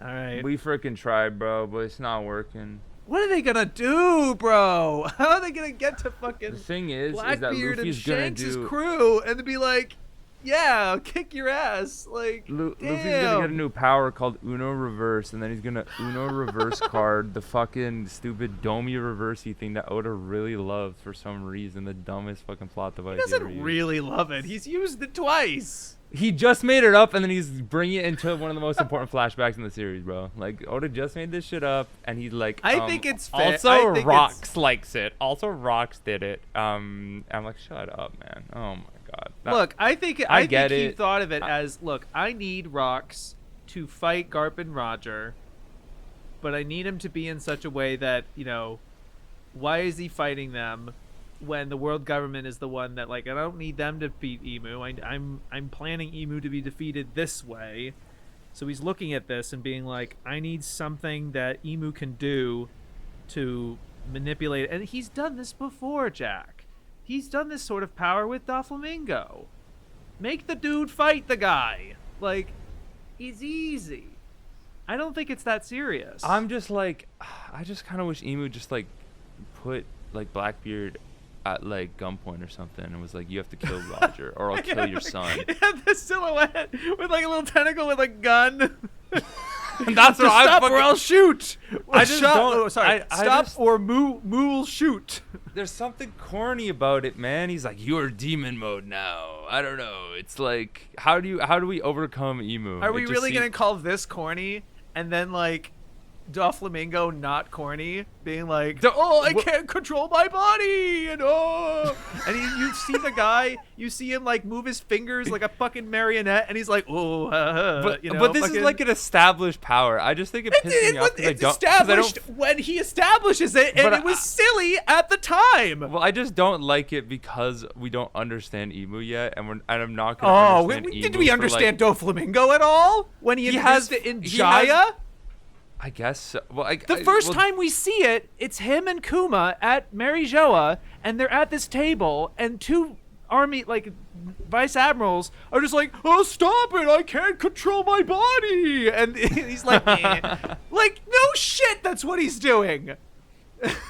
All right. We freaking tried, bro, but it's not working. What are they gonna do, bro? How are they gonna get to fucking the thing is Blackbeard that Luffy's and Shanks' crew and be like, yeah, I'll kick your ass. Luffy's gonna get a new power called Uno Reverse, and then he's gonna Uno Reverse card the fucking stupid Domi Reversey thing that Oda really loves for some reason. The dumbest fucking plot device. He doesn't really love it. He's used it twice. He just made it up, and then he's bringing it into one of the most important flashbacks in the series, bro. Oda just made this shit up, and he's I think it's fair. Also, Rox likes it. Also, Rox did it. I'm like, shut up, man. Oh my god. Look, I think he thought of it as, look, I need Rox to fight Garp and Roger, but I need him to be in such a way that, why is he fighting them when the world government is the one that, I don't need them to beat Emu. I'm planning Emu to be defeated this way. So he's looking at this and being like, I need something that Emu can do to manipulate. And he's done this before, Jack. He's done this sort of power with Doflamingo. Make the dude fight the guy. It's easy. I don't think it's that serious. I'm just I just kind of wish Emu just put Blackbeard at gunpoint or something and was you have to kill Roger or I'll kill your son. Yeah, the silhouette with a little tentacle with a gun. And that's what I stop or I'll shoot. I just don't. Stop or Moo will shoot. There's something corny about it, man. He's like, you're demon mode now. I don't know. It's how do we overcome Emu? Are we really gonna call this corny and then Doflamingo not corny, being like, "Oh, I can't control my body," and you see the guy, you see him like move his fingers like a fucking marionette, and he's like, "Oh," but this is like an established power. I just think it pisses me off because it's established when he establishes it, and it was silly at the time. Well, I just don't like it because we don't understand Emu yet, and I'm not going to understand Emu. Did we understand Doflamingo at all when he introduced it in Jaya? I guess so. Well, the first time we see it, it's him and Kuma at Mary Joa, and they're at this table, and two army, like, vice admirals are just like, "Oh, stop it, I can't control my body," and he's like, like, no shit, that's what he's doing.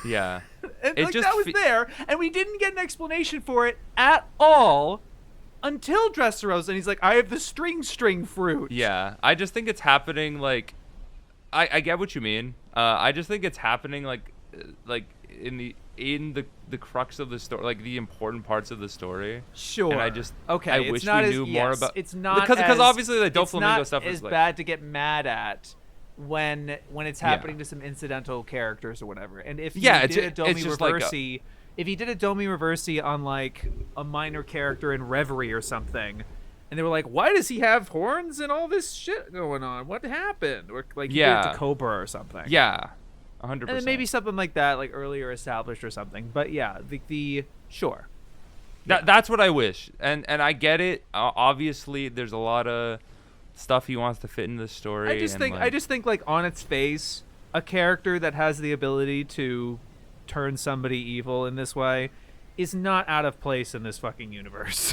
Yeah. And like, that was there, and we didn't get an explanation for it at all until Dressrosa, and he's like, "I have the string fruit." Yeah, I just think it's happening, like, I get what you mean. I just think it's happening like in the crux of the story, like the important parts of the story. Sure. And I just okay. I wish we knew more about. It's not because obviously the Doflamingo stuff is as bad to get mad at when it's happening to some incidental characters or whatever. And if you did a Domi Reversi, if he did a Domi Reversi on like a minor character in Reverie or something. And they were like, "Why does he have horns and all this shit going on? What happened?" Or like, he did it to Cobra or something. Yeah, 100%. And then maybe something like that, like earlier established or something. But yeah, the sure. That's what I wish, and I get it. Obviously, there's a lot of stuff he wants to fit in the story. I just think like on its face, a character that has the ability to turn somebody evil in this way is not out of place in this fucking universe.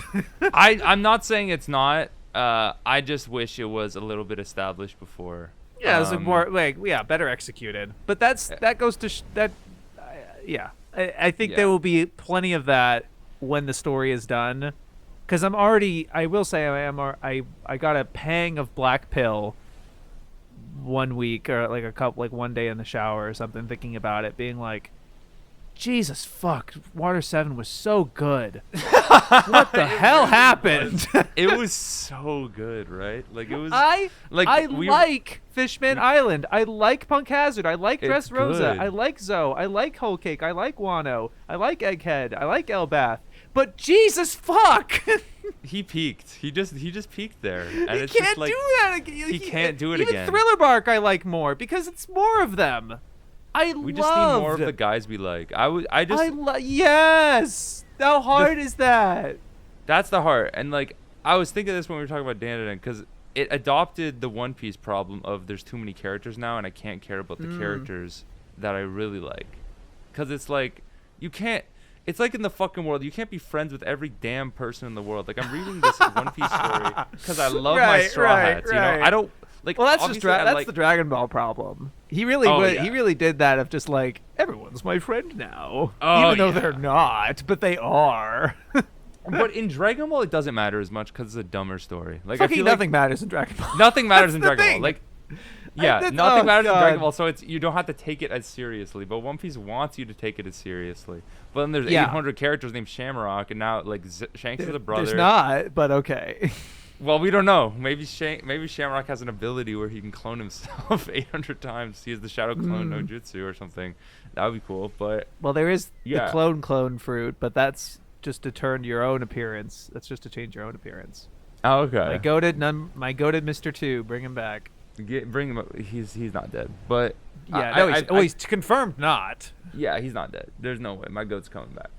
I'm not saying it's not. I just wish it was a little bit established before. Yeah, it was more better executed. But that goes to that. Yeah, I think there will be plenty of that when the story is done. Because I will say I got a pang of black pill one week or like one day in the shower or something, thinking about it, being like, Jesus fuck, Water 7 was so good. What the hell happened? It was so good, right? Like it was. I like Fishman Island. I like Punk Hazard. I like Dressrosa. I like Zoe. I like Whole Cake. I like Wano. I like Egghead. I like Elbaf. But Jesus fuck. He peaked. He just peaked there. And he can't do that again. He can't do it even again. Thriller Bark I like more because it's more of them. We just need more of the guys we like. Yes. How hard is that? That's the heart. And like I was thinking this when we were talking about Dandadan, because it adopted the One Piece problem of there's too many characters now, and I can't care about the characters that I really like. Because it's like you can't. It's like in the fucking world, you can't be friends with every damn person in the world. Like I'm reading this One Piece story because I love my Straw Hats. You know, I don't. Like, well, that's just that's the Dragon Ball problem. He really did that of just like everyone's my friend now, even though they're not, but they are. But in Dragon Ball, it doesn't matter as much because it's a dumber story. Like fucking nothing matters in Dragon Ball. Nothing matters in Dragon Ball. Like, yeah, nothing matters in Dragon Ball. So you don't have to take it as seriously. But One Piece wants you to take it as seriously. But then there's 800 characters named Shamrock, and now like Shanks is a brother. There's not, but okay. Well, we don't know. Maybe Shamrock has an ability where he can clone himself 800 times. He has the Shadow Clone no Jutsu or something. That would be cool. But there is the clone fruit, but that's just to turn your own appearance. That's just to change your own appearance. Oh, okay. My goated Mr. 2, bring him back. Bring him up. He's not dead. But yeah, he's confirmed not. Yeah, he's not dead. There's no way. My goat's coming back.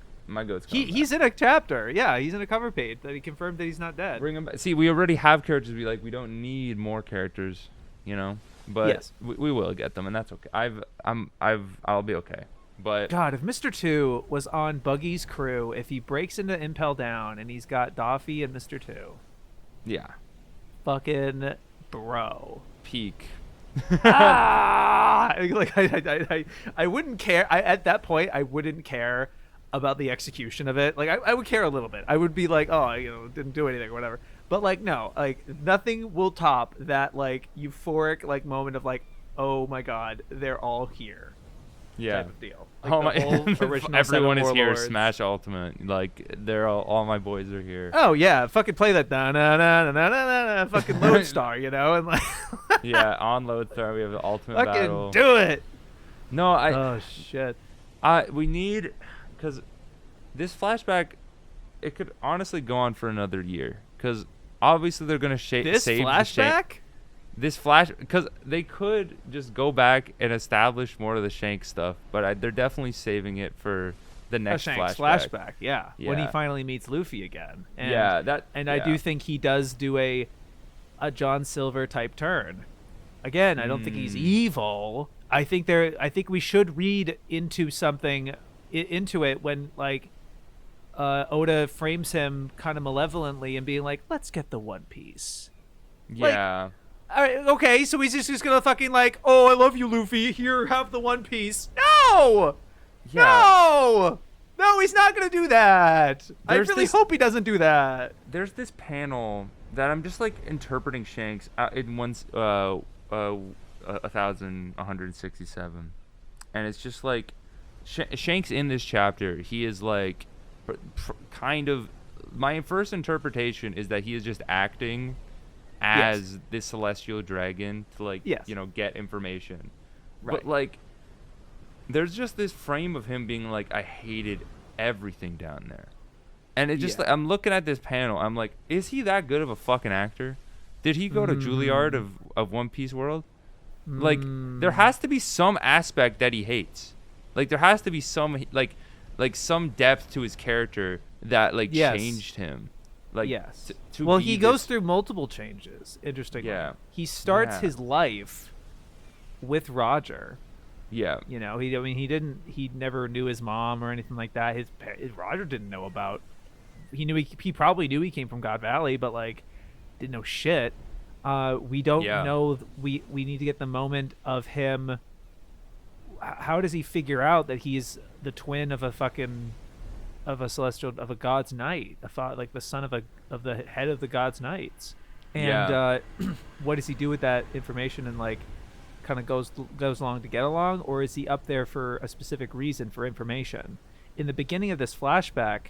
He's in a chapter. Yeah, he's in a cover page that he confirmed that he's not dead. Bring him back. See, we already have characters. We don't need more characters, you know. But yes. we will get them, and that's okay. I'll be okay. But God, if Mr. 2 was on Buggy's crew, if he breaks into Impel Down and he's got Doffy and Mr. 2, yeah, fucking bro, peak. Like I wouldn't care. At that point, I wouldn't care about the execution of it. Like I would care a little bit. I would be like, oh, didn't do anything or whatever. But like no, like nothing will top that like euphoric like moment of like, oh my God, they're all here. Yeah. type of deal. Oh Like the whole original everyone Seven is here. Warlords. Smash Ultimate. Like they're all my boys are here. Oh yeah, fucking play that na na na na na na fucking Lodestar, you know, and like Yeah, on Loadstar we have the Ultimate fucking Battle. do it. No, Oh shit. we need, because this flashback, it could honestly go on for another year. Because obviously they're gonna save This flashback. This because they could just go back and establish more of the Shanks stuff, but they're definitely saving it for the next Shanks flashback. yeah. When he Yeah. finally meets Luffy again. And, Yeah, I do think he does do a John Silver type turn. Again, I don't think he's evil. I think we should read into something into it when like Oda frames him kind of malevolently and being like, "Let's get the One Piece." Yeah. All right, okay, so he's just gonna fucking like, "Oh, I love you, Luffy. Here, have the One Piece." No, no, he's not gonna do that. I really hope he doesn't do that. There's this panel that I'm just like interpreting Shanks in 1167, and it's just like Shanks in this chapter. He is like kind of. My first interpretation is that he is just acting as this celestial dragon to like get information. Right. But like there's just this frame of him being like, I hated everything down there. And it just like, I'm looking at this panel, I'm like, is he that good of a fucking actor? Did he go to Juilliard of One Piece World? Like there has to be some aspect that he hates. Like there has to be some like some depth to his character that like changed him. Like well, he goes through multiple changes. Interestingly, he starts his life with Roger. Yeah, you know, he never knew his mom or anything like that. His Roger didn't know about. He probably knew he came from God Valley, but like didn't know shit. We don't know. We need to get the moment of him. How does he figure out that he's the twin of a celestial, of a god's knight, like the son of the head of the god's knights, and what does he do with that information, and like kind of goes along to get along, or is he up there for a specific reason for information? In the beginning of this flashback,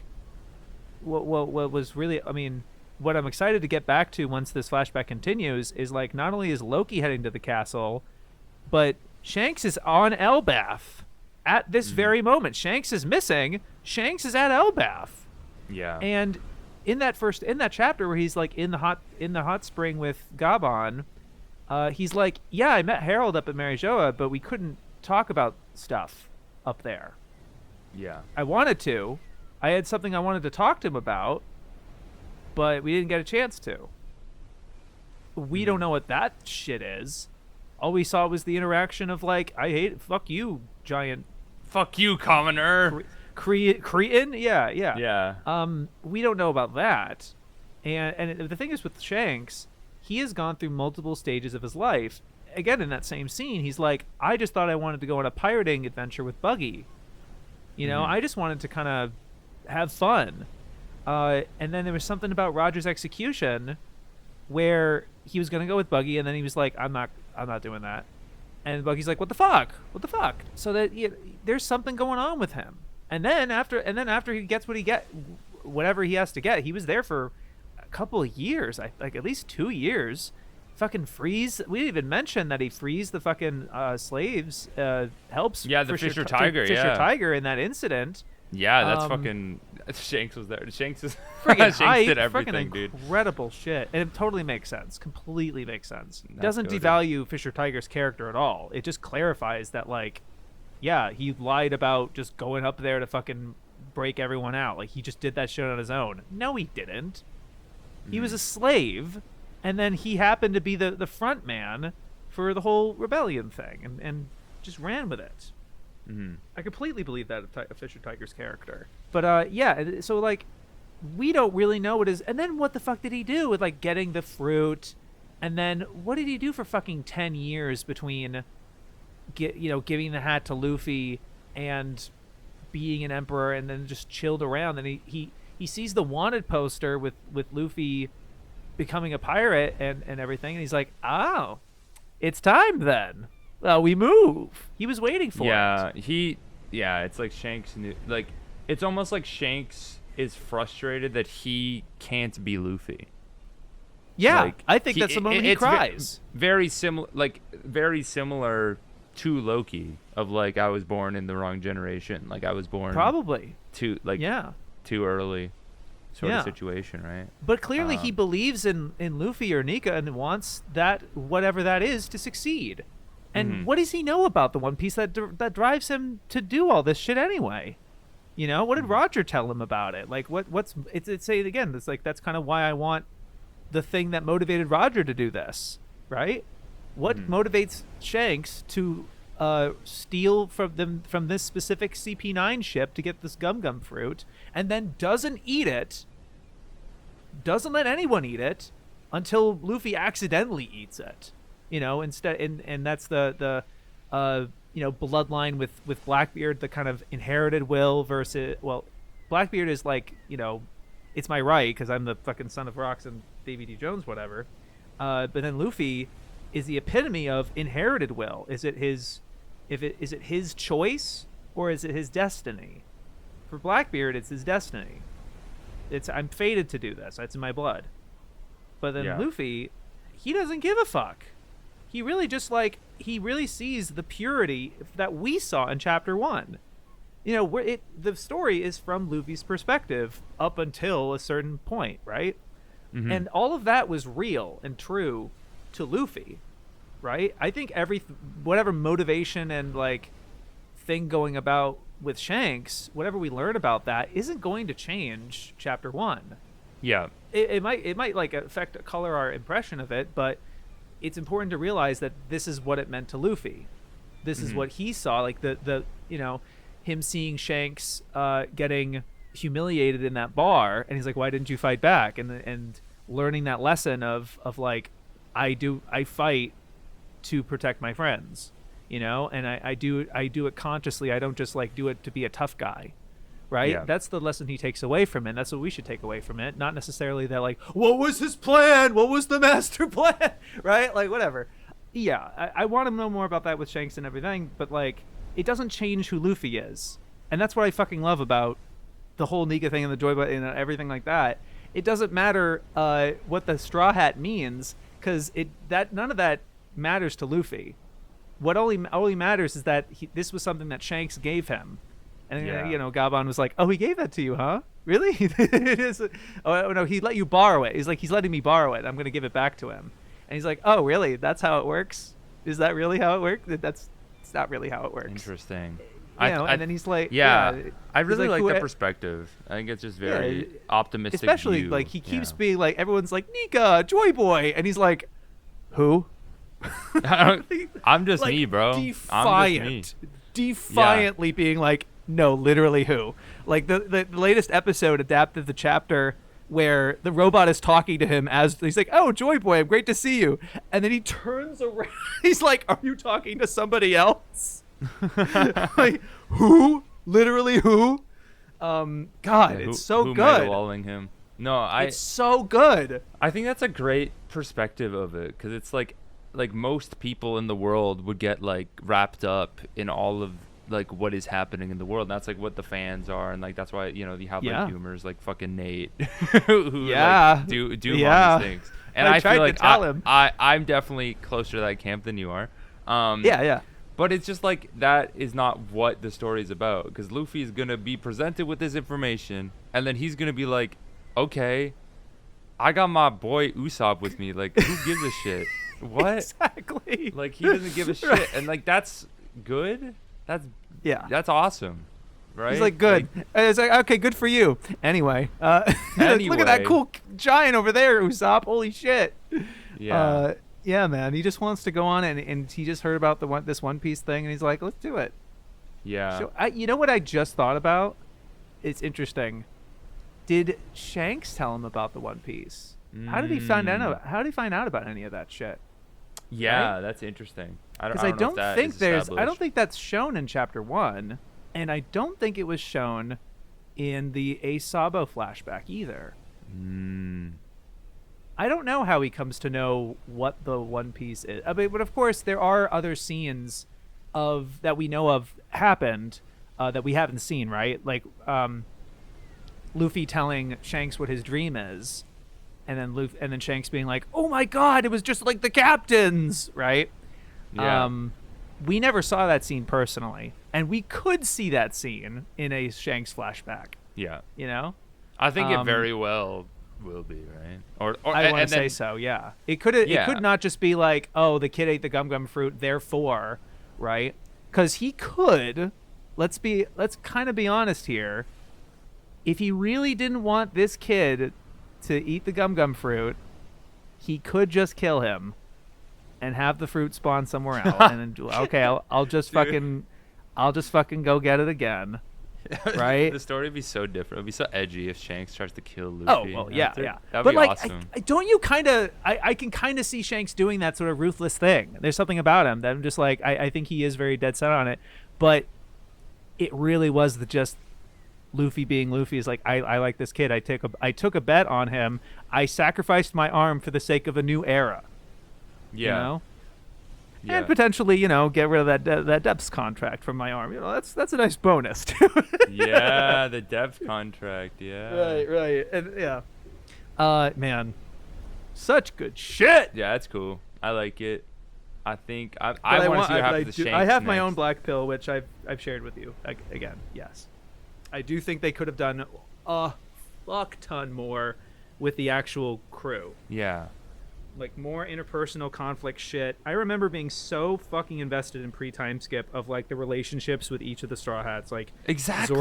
what was really, I mean, what I'm excited to get back to once this flashback continues is like, not only is Loki heading to the castle, but Shanks is on Elbaf. At this very moment, Shanks is missing. Shanks is at Elbaf. Yeah. And in that chapter where he's like in the hot spring with Gabon, he's like, "Yeah, I met Harald up at Marijoa, but we couldn't talk about stuff up there. Yeah. I wanted to. I had something I wanted to talk to him about, but we didn't get a chance to." We don't know what that shit is. All we saw was the interaction of like, "I hate it. Fuck you, giant. Fuck you, commoner." Cretan? Yeah. Yeah. We don't know about that. And the thing is with Shanks, he has gone through multiple stages of his life. Again, in that same scene, he's like, "I just thought I wanted to go on a pirating adventure with Buggy. You know, I just wanted to kind of have fun." And then there was something about Roger's execution where he was going to go with Buggy, and then he was like, I'm not doing that. And Buggy's like, what the fuck? So that there's something going on with him. And then after he gets whatever he has to get, he was there for a couple of years, like at least 2 years. Fucking freeze. We didn't even mention that he frees the fucking slaves. Helps. Yeah, the Fisher Tiger. Fisher Tiger in that incident. Yeah, that's fucking. Shanks was there. Shanks is. Shanks did everything, dude. Incredible shit, and it totally makes sense. Completely makes sense. That's Doesn't goated. devalue Fisher Tiger's character at all. It just clarifies that, like, yeah, he lied about just going up there to fucking break everyone out. Like, he just did that shit on his own. No, he didn't. He was a slave, and then he happened to be the front man for the whole rebellion thing, and just ran with it. I completely believe that of Fisher Tiger's character. But yeah, so like, we don't really know what is. And then what the fuck did he do with like getting the fruit? And then what did he do for fucking 10 years between, giving the hat to Luffy and being an emperor, and then just chilled around? And he sees the wanted poster with Luffy becoming a pirate and everything, and he's like, oh, it's time then. we move. He was waiting for it. Yeah, it's like Shanks knew, like it's almost like Shanks is frustrated that he can't be Luffy. Yeah, like, I think that's the moment he cries. Very similar to Loki of like I was born in the wrong generation. Like I was born probably too early sort of situation, right? But clearly he believes in Luffy or Nika and wants that whatever that is to succeed. And what does he know about the One Piece that drives him to do all this shit anyway? You know, what did Roger tell him about it? Like it's say it again. It's like that's kind of why I want the thing that motivated Roger to do this, right? What motivates Shanks to steal from this specific CP9 ship to get this gum fruit, and then doesn't eat it, doesn't let anyone eat it until Luffy accidentally eats it, you know, instead, and that's the bloodline with Blackbeard, the kind of inherited will versus, well, Blackbeard is like, you know, it's my right because I'm the fucking son of rocks and Davy Jones, whatever. But then Luffy is the epitome of inherited will. Is it his choice or is it his destiny? For Blackbeard, it's his destiny. I'm fated to do this. It's in my blood. But then Luffy, he doesn't give a fuck. He really he really sees the purity that we saw in chapter 1. You know, the story is from Luffy's perspective up until a certain point, right? And all of that was real and true to Luffy, right? I think whatever motivation and like thing going about with Shanks, whatever we learn about that isn't going to change chapter 1. Yeah. It might like color our impression of it, but it's important to realize that this is what it meant to Luffy. This is what he saw, like the you know, him seeing Shanks getting humiliated in that bar, and he's like, why didn't you fight back? And learning that lesson of like, I fight to protect my friends, you know, and I do it consciously. I don't just like do it to be a tough guy, right? Yeah. That's the lesson he takes away from it. That's what we should take away from it. Not necessarily that like, what was his plan? What was the master plan? Right? Like whatever. Yeah, I want to know more about that with Shanks and everything, but like, it doesn't change who Luffy is. And that's what I fucking love about the whole Nika thing and the Joy and everything like that. It doesn't matter what the Straw Hat means, because none of that matters to Luffy. What only matters is that this was something that Shanks gave him. And you know, Gabon was like, "Oh, he gave that to you, huh? Really? It is. Oh no, he let you borrow it. He's like, he's letting me borrow it. I'm going to give it back to him." And he's like, "Oh, really? That's how it works? Is that really how it works? It's not really how it works." Interesting. And then he's like, I really like that perspective. I think it's just very optimistic. Especially view. Like he keeps being like, everyone's like, Nika, Joy Boy, and he's like, who? I'm just like, me, bro. Defiantly being like, no, literally who? Like the latest episode adapted the chapter where the robot is talking to him as he's like, "Oh, Joy Boy, I'm great to see you," and then he turns around. He's like, "Are you talking to somebody else?" Like, who? Literally who? God, it's so who good. Lulling him. No, it's so good. I think that's a great perspective of it, because it's like most people in the world would get like wrapped up in all of like what is happening in the world. And that's like what the fans are, and like that's why, you know, you have like humors like fucking Nate who like, do all these things. And I feel like I'm definitely closer to that camp than you are. But it's just like that is not what the story is about, because Luffy is gonna be presented with this information, and then he's gonna be like, okay, I got my boy Usopp with me. Like, who gives a shit? What? Exactly. Like, he doesn't give a shit, and like that's good. That's awesome, right? He's like, good. Like, it's like, okay, good for you. Anyway, look at that cool giant over there, Usopp. Holy shit. Yeah. Yeah, man. He just wants to go on, and he just heard about this One Piece thing, and he's like, let's do it. Yeah. So, you know what I just thought about? It's interesting. Did Shanks tell him about the One Piece? How did he find out about any of that shit? Yeah, right? That's interesting. I don't think that's shown in chapter 1, and I don't think it was shown in the Asabo flashback either. I don't know how he comes to know what the One Piece is. I mean, but of course there are other scenes that we know of happened that we haven't seen, right? Like Luffy telling Shanks what his dream is, and then Shanks being like, "Oh my God, it was just like the captain's," right? Yeah. We never saw that scene personally, and we could see that scene in a Shanks flashback. Yeah. You know? I think it very well will be, right? Or I want to say so, yeah. It could not just be like, oh, the kid ate the gum fruit, therefore, right? Because he could, let's kind of be honest here, if he really didn't want this kid to eat the gum fruit, he could just kill him and have the fruit spawn somewhere else. And then, okay, I'll just fucking go get it again. Right? The story would be so different. It would be so edgy if Shanks tries to kill Luffy. Oh, well, yeah. That'd but be like, awesome. don't you kind of... I can kind of see Shanks doing that sort of ruthless thing. There's something about him that I'm just like... I think he is very dead set on it. But it really was just Luffy being Luffy is like, I like this kid. I took a bet on him. I sacrificed my arm for the sake of a new era. Yeah. You know? Yeah. And potentially, get rid of that depths contract from my arm. That's a nice bonus too. Yeah, the depth contract. Yeah. Right, and yeah. Man, such good shit. Yeah, that's cool. I like it. I think I want to see what happens to Shanks I have my next. own black pill, which I've shared with you. Again, yes, I do think they could have done a fuck ton more with the actual crew. Yeah. Like more interpersonal conflict shit. I remember being so fucking invested in pre-time skip of like the relationships with each of the Straw Hats, like exactly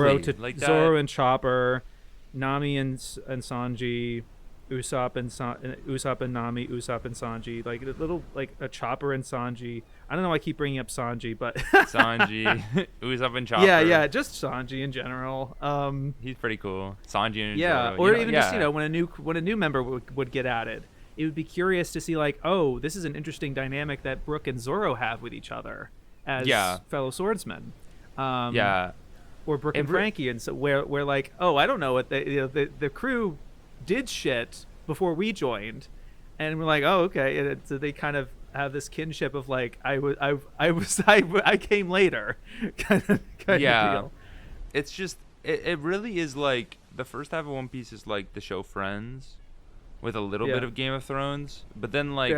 Zoro and Chopper, Nami and Sanji, Usopp and Nami, Usopp and Sanji, like a little like a Chopper and Sanji. I don't know why I keep bringing up Sanji, but Sanji, Usopp and Chopper. Yeah, just Sanji in general. He's pretty cool. Sanji and yeah, Zoro, or even just when a new member would get added. It would be curious to see like, oh, this is an interesting dynamic that Brook and Zoro have with each other as fellow swordsmen. Or Brook and Frankie, and so where like, oh, I don't know what the crew did shit before we joined, and we're like, oh, okay, and so they kind of have this kinship of like, I came later, kind of deal. It's just it really is like the first half of One Piece is like the show Friends, with a little bit of Game of Thrones, but then like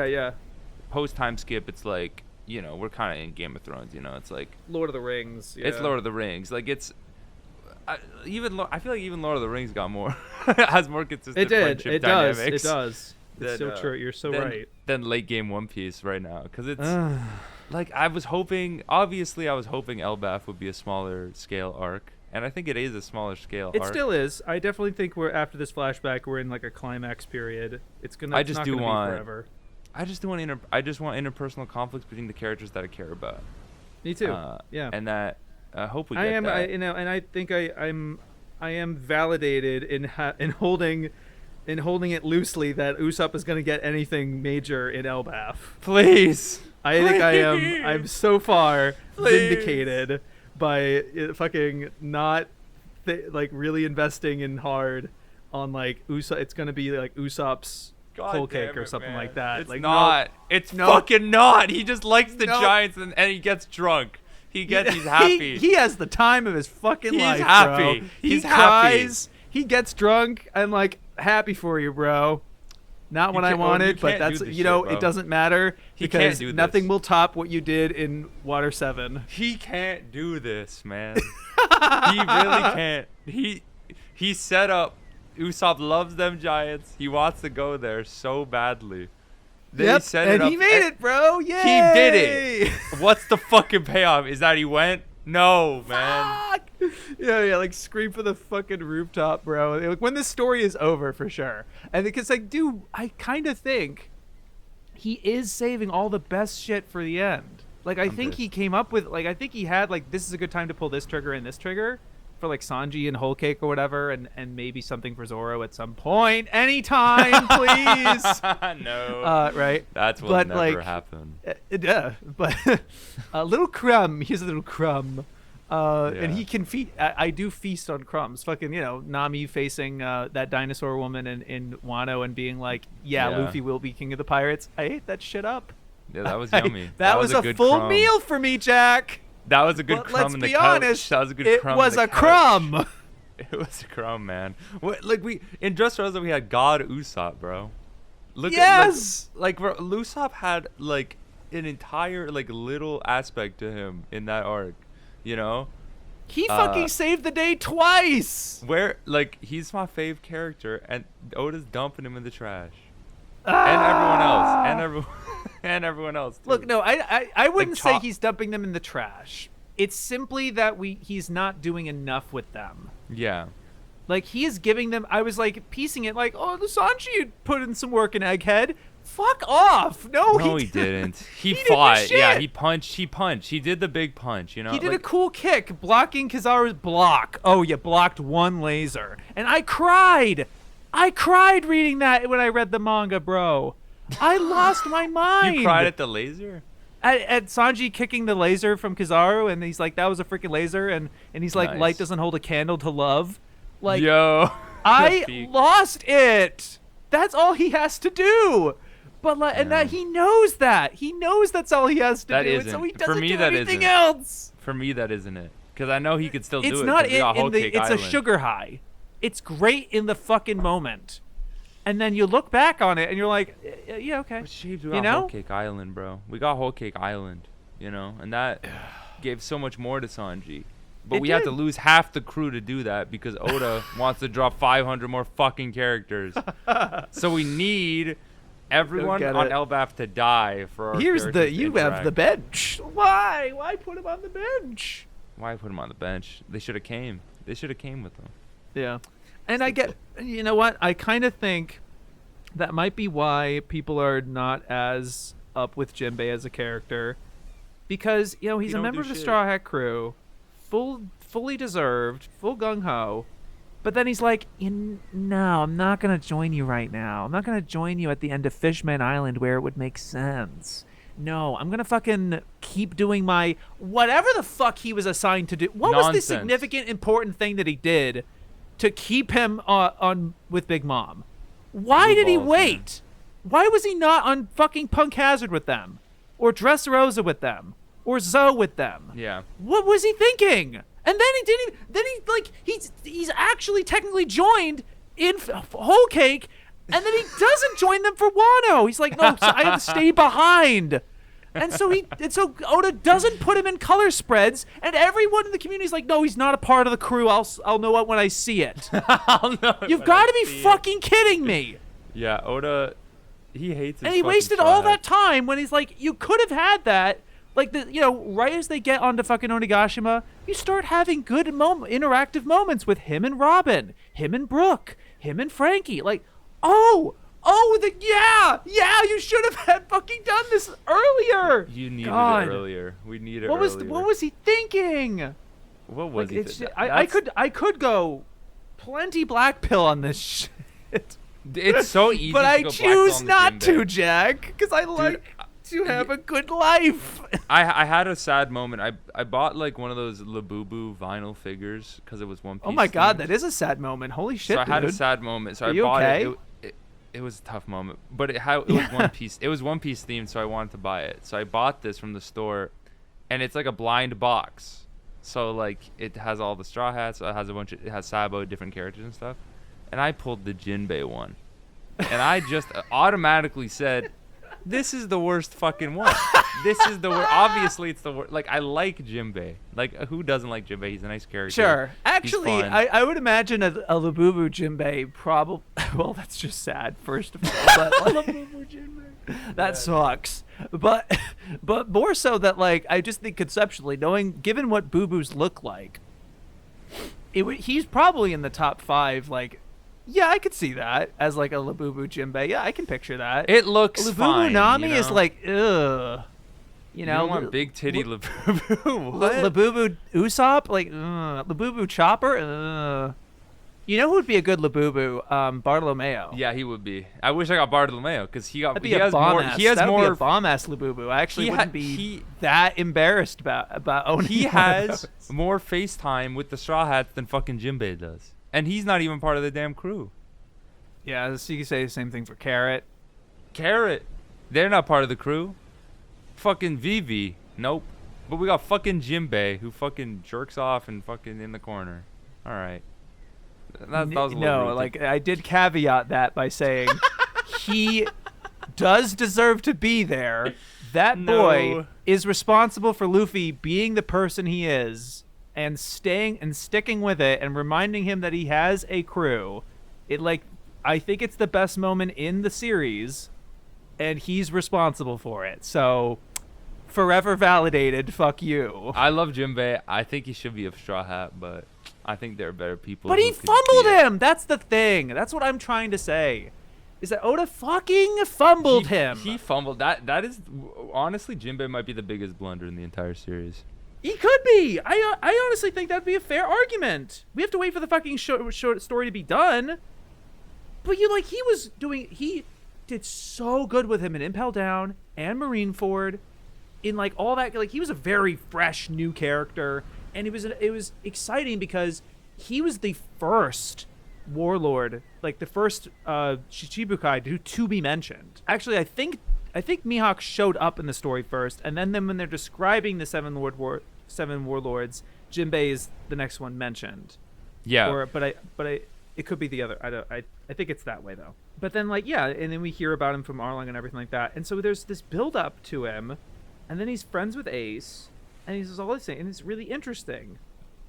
post time skip, it's like we're kind of in Game of Thrones. It's like Lord of the Rings. Yeah. It's Lord of the Rings. Like I feel like even Lord of the Rings got more has more consistent friendship dynamics. It does. It's so true. You're so right. Than late game One Piece right now, because it's like I was hoping Elbaf would be a smaller scale arc. And I think it is a smaller scale. It still is. I definitely think we're after this flashback. We're in like a climax period. It's gonna. I just not do gonna want. Be forever. I just want interpersonal conflicts between the characters that I care about. Me too. Yeah. And that I hope we get that. And I think I am validated in holding it loosely that Usopp is gonna get anything major in Elbaf. Please. Think I am. I'm so far vindicated by fucking not really investing in hard on like Usopp. It's gonna be like Usopp's whole cake or something like that. It's like not. It's fucking not. He just likes the Giants and he gets drunk. He's happy. He has the time of his fucking life. He's happy. Bro. He's happy. Cries, he gets drunk. I'm like happy for you, bro. Not what I wanted, but that's it doesn't matter because nothing will top what you did in Water 7. He can't do this, man. He really can't. He set up. Usopp loves them Giants. He wants to go there so badly. He set it up, he made it, bro. Yay! He did it. What's the fucking payoff? Is that he went? No, man. Fuck! Yeah, like scream for the fucking rooftop, bro. Like, when this story is over, for sure. And because, like, dude, I kind of think he is saving all the best shit for the end. Like, I think he came up with, like, I think he had, like, this is a good time to pull this trigger and this trigger for, like, Sanji and Whole Cake or whatever, and maybe something for Zoro at some point. Anytime, please. No. Right? That will never happen. Yeah, but a little crumb. Here's a little crumb. And he can feast. I do feast on crumbs. Fucking, Nami facing that dinosaur woman in Wano and being like, Luffy will be king of the pirates. I ate that shit up. Yeah, that was yummy. That was a full crumb. Meal for me, Jack. That was a good crumb in the couch. Let's be honest. That was a good crumb. It was a crumb. It was a crumb, man. In Dressrosa we had God Usopp, bro. Look at bro, Usopp had like an entire like little aspect to him in that arc, He fucking saved the day twice. Where he's my fave character, and Oda's dumping him in the trash, and everyone else. Too. Look, no, I wouldn't say he's dumping them in the trash. It's simply that he's not doing enough with them. Yeah. He is giving them. I was piecing it the Sanji put in some work in Egghead. Fuck off! No, he didn't. He fought. Yeah, he punched. He did the big punch. He did a cool kick, blocking Kizaru's block. Oh, you blocked one laser, and I cried. I cried reading that when I read the manga, bro. I lost my mind. You cried at the laser? At Sanji kicking the laser from Kizaru, and he's like, "That was a freaking laser," and he's like, nice. "Light doesn't hold a candle to love." Yo, I lost it. That's all he has to do. But and that he knows that. He knows that's all he has to do. And so he doesn't do anything else. For me, that isn't it. Because I know he could still do it. It's not it's a sugar high. It's great in the fucking moment. And then you look back on it and you're like, yeah, okay. Shaybs, we got Whole Cake Island, bro. We got Whole Cake Island, and that gave so much more to Sanji. But we had to lose half the crew to do that because Oda wants to drop 500 more fucking characters. So we need everyone on Elbaf to die for our you have the bench. Why put him on the bench? Why put him on the bench? They should have came. They should have came with them. Yeah. And I get, you know what? I kind of think that might be why people are not as up with Jinbei as a character. Because, he's a member of the Straw Hat crew. Fully deserved, full gung-ho. But then he's like, no, I'm not going to join you right now. I'm not going to join you at the end of Fishman Island where it would make sense. No, I'm going to fucking keep doing my whatever the fuck he was assigned to do. What was the significant, important thing that he did to keep him on with Big Mom? Why did he wait? Why was he not on fucking Punk Hazard with them? Or Dressrosa with them? Or Zoe with them? Yeah. What was he thinking? And then he didn't even, then he's actually technically joined in Whole Cake, and then he doesn't join them for Wano. He's like, no, I have to stay behind. And so Oda doesn't put him in color spreads, and everyone in the community is like, no, he's not a part of the crew. I'll know it when I see it. You've got to be fucking kidding me. Yeah, Oda, he hates his And he wasted all that time when he's like, you could have had that. Right as they get onto fucking Onigashima, you start having good interactive moments with him and Robin, him and Brooke, him and Frankie. You should have had fucking done this earlier. You needed it earlier. We needed it earlier. What was he thinking? What was he thinking? I could go plenty black pill on this shit. It's so easy but to I go choose not to, to, Jack, because I like to have a good life. I had a sad moment. I bought one of those Labubu vinyl figures because it was One Piece. Oh my god, that is a sad moment. Holy shit, I had a sad moment. So I bought it. It was a tough moment, but it was One Piece. It was One Piece themed, so I wanted to buy it. So I bought this from the store, and it's like a blind box. So it has all the Straw Hats. So it has Sabo, different characters and stuff. And I pulled the Jinbei one, and I just automatically said, this is the worst fucking one. This is the worst. Obviously, it's the worst. I like Jinbei. Who doesn't like Jinbei? He's a nice character. Sure. Actually, I would imagine a Labubu Jinbei probably... Well, that's just sad, first of all. But Labubu Jinbei. That sucks. But more so that, I just think conceptually, given what Boo-Boos look like, he's probably in the top 5, yeah, I could see that as a Labubu Jinbei. Yeah, I can picture that. It looks Labubu fine. Nami is ugh. You don't want big titty Labubu. What? Labubu Usopp? Labubu Chopper? You know who would be a good Labubu? Bartolomeo. Yeah, he would be. I wish I got Bartolomeo because he has more. He has more. Be a bomb-ass Labubu. I actually wouldn't be that embarrassed about owning. He has more FaceTime with the Straw Hats than fucking Jinbei does, and he's not even part of the damn crew. Yeah, so you can say the same thing for Carrot. Carrot, they're not part of the crew. Fucking Vivi, nope. But we got fucking Jinbei who fucking jerks off and fucking in the corner. All right. That was a little like I did caveat that by saying he does deserve to be there. That boy is responsible for Luffy being the person he is and staying and sticking with it and reminding him that he has a crew. I think it's the best moment in the series, and he's responsible for it. So, forever validated. Fuck you. I love Jinbei. I think he should be a Straw Hat, but I think there are better people. But he fumbled him. That's the thing. That's what I'm trying to say. Is that Oda fucking fumbled him? He fumbled. That is honestly, Jinbei might be the biggest blunder in the entire series. He could be. I honestly think that'd be a fair argument. We have to wait for the fucking short story to be done. But he did so good with him in Impel Down and Marineford, in like all that. Like he was a very fresh new character, and it was exciting because he was the first warlord, like the first Shichibukai to be mentioned. Actually, I think Mihawk showed up in the story first, and then when they're describing the seven warlords, Jinbei is the next one mentioned. Yeah. It could be the other. I think it's that way though. But then and then we hear about him from Arlong and everything like that. And so there's this build up to him, and then he's friends with Ace, and he's all this thing, and it's really interesting.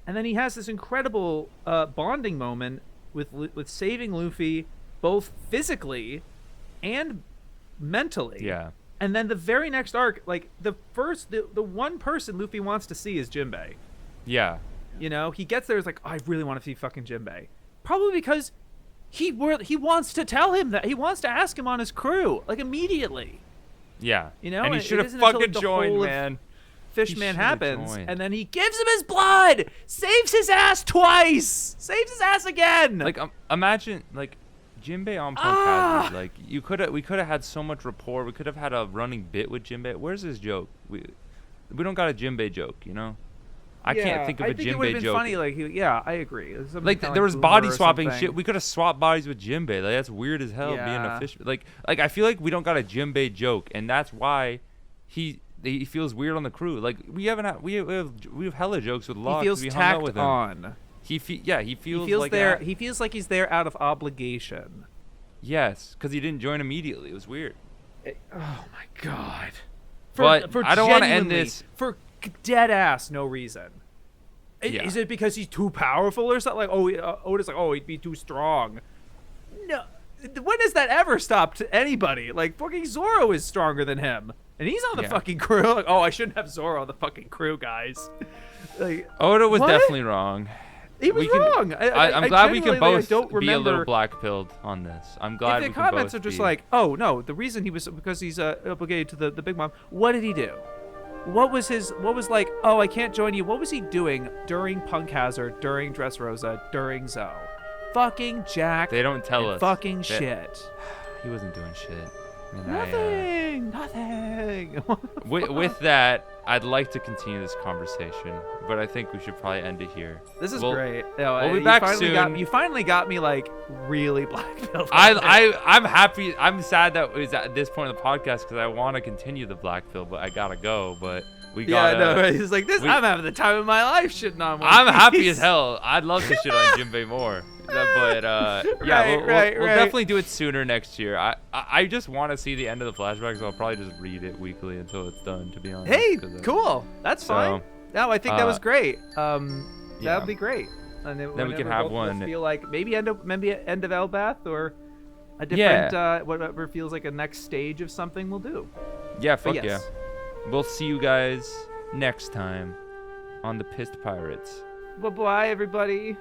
And then he has this incredible bonding moment with saving Luffy, both physically and mentally. Yeah. And then the very next arc, like the one person Luffy wants to see is Jinbei. Yeah. You know, he gets there, it's like, oh, I really want to see fucking Jinbei. Probably because he wants to tell him that. He wants to ask him on his crew, like, immediately. Yeah. You know? And he should have fucking joined, man. Fishman happens, and then he gives him his blood! Saves his ass twice! Saves his ass again! Like, imagine, like, Jinbei on Punk Hazard. Like, we could have had so much rapport. We could have had a running bit with Jinbei. Where's his joke? We don't got a Jinbei joke, you know? I can't think of a Jinbei joke. I think it would have been funny. Like, I agree. Like there was body swapping shit. We could have swapped bodies with Jinbei. Like that's weird as hell being a fish. Like I feel like we don't got a Jinbei joke, and that's why he feels weird on the crew. Like we have hella jokes with Locke. He feels tacked on. He feels like there. He feels like he's there out of obligation. Yes, because he didn't join immediately. It was weird. Oh my god. But I don't want to end this for dead ass no reason. Yeah. Is it because he's too powerful or something? Like, Oda's like, oh, he'd be too strong. No, when has that ever stopped anybody? Like, fucking Zoro is stronger than him, and he's on the fucking crew. Like, oh, I shouldn't have Zoro on the fucking crew, guys. Like, Oda was definitely wrong. He was wrong. I'm glad we can both be a little black-pilled on this. I'm glad if the comments are just like, oh, no, the reason he was because he's obligated to the Big Mom. What did he do? What was like, oh, I can't join you. What was he doing during Punk Hazard, during Dressrosa, during Zoe? Fucking Jack. They don't tell us. Fucking shit. He wasn't doing shit. Nothing. With that, I'd like to continue this conversation, but I think we should probably end it here. This is great. We'll be back soon. You finally got me like really black-pilled. I'm happy. I'm sad that it's at this point of the podcast because I want to continue the black pill, but I gotta go. But we gotta. Yeah, no, he's like this. I'm having the time of my life shitting on. I'm happy as hell. I'd love to shit on Jinbei more. But we'll definitely do it sooner next year. I just want to see the end of the flashback, so I'll probably just read it weekly until it's done. To be honest. Hey, cool. That's fine. No, I think that was great. That would be great. And then we can have one. Feel like maybe end of Elbaf or a different whatever feels like a next stage of something we'll do. Yeah, fuck yeah. We'll see you guys next time on the Pissed Pirates. Bye-bye, everybody.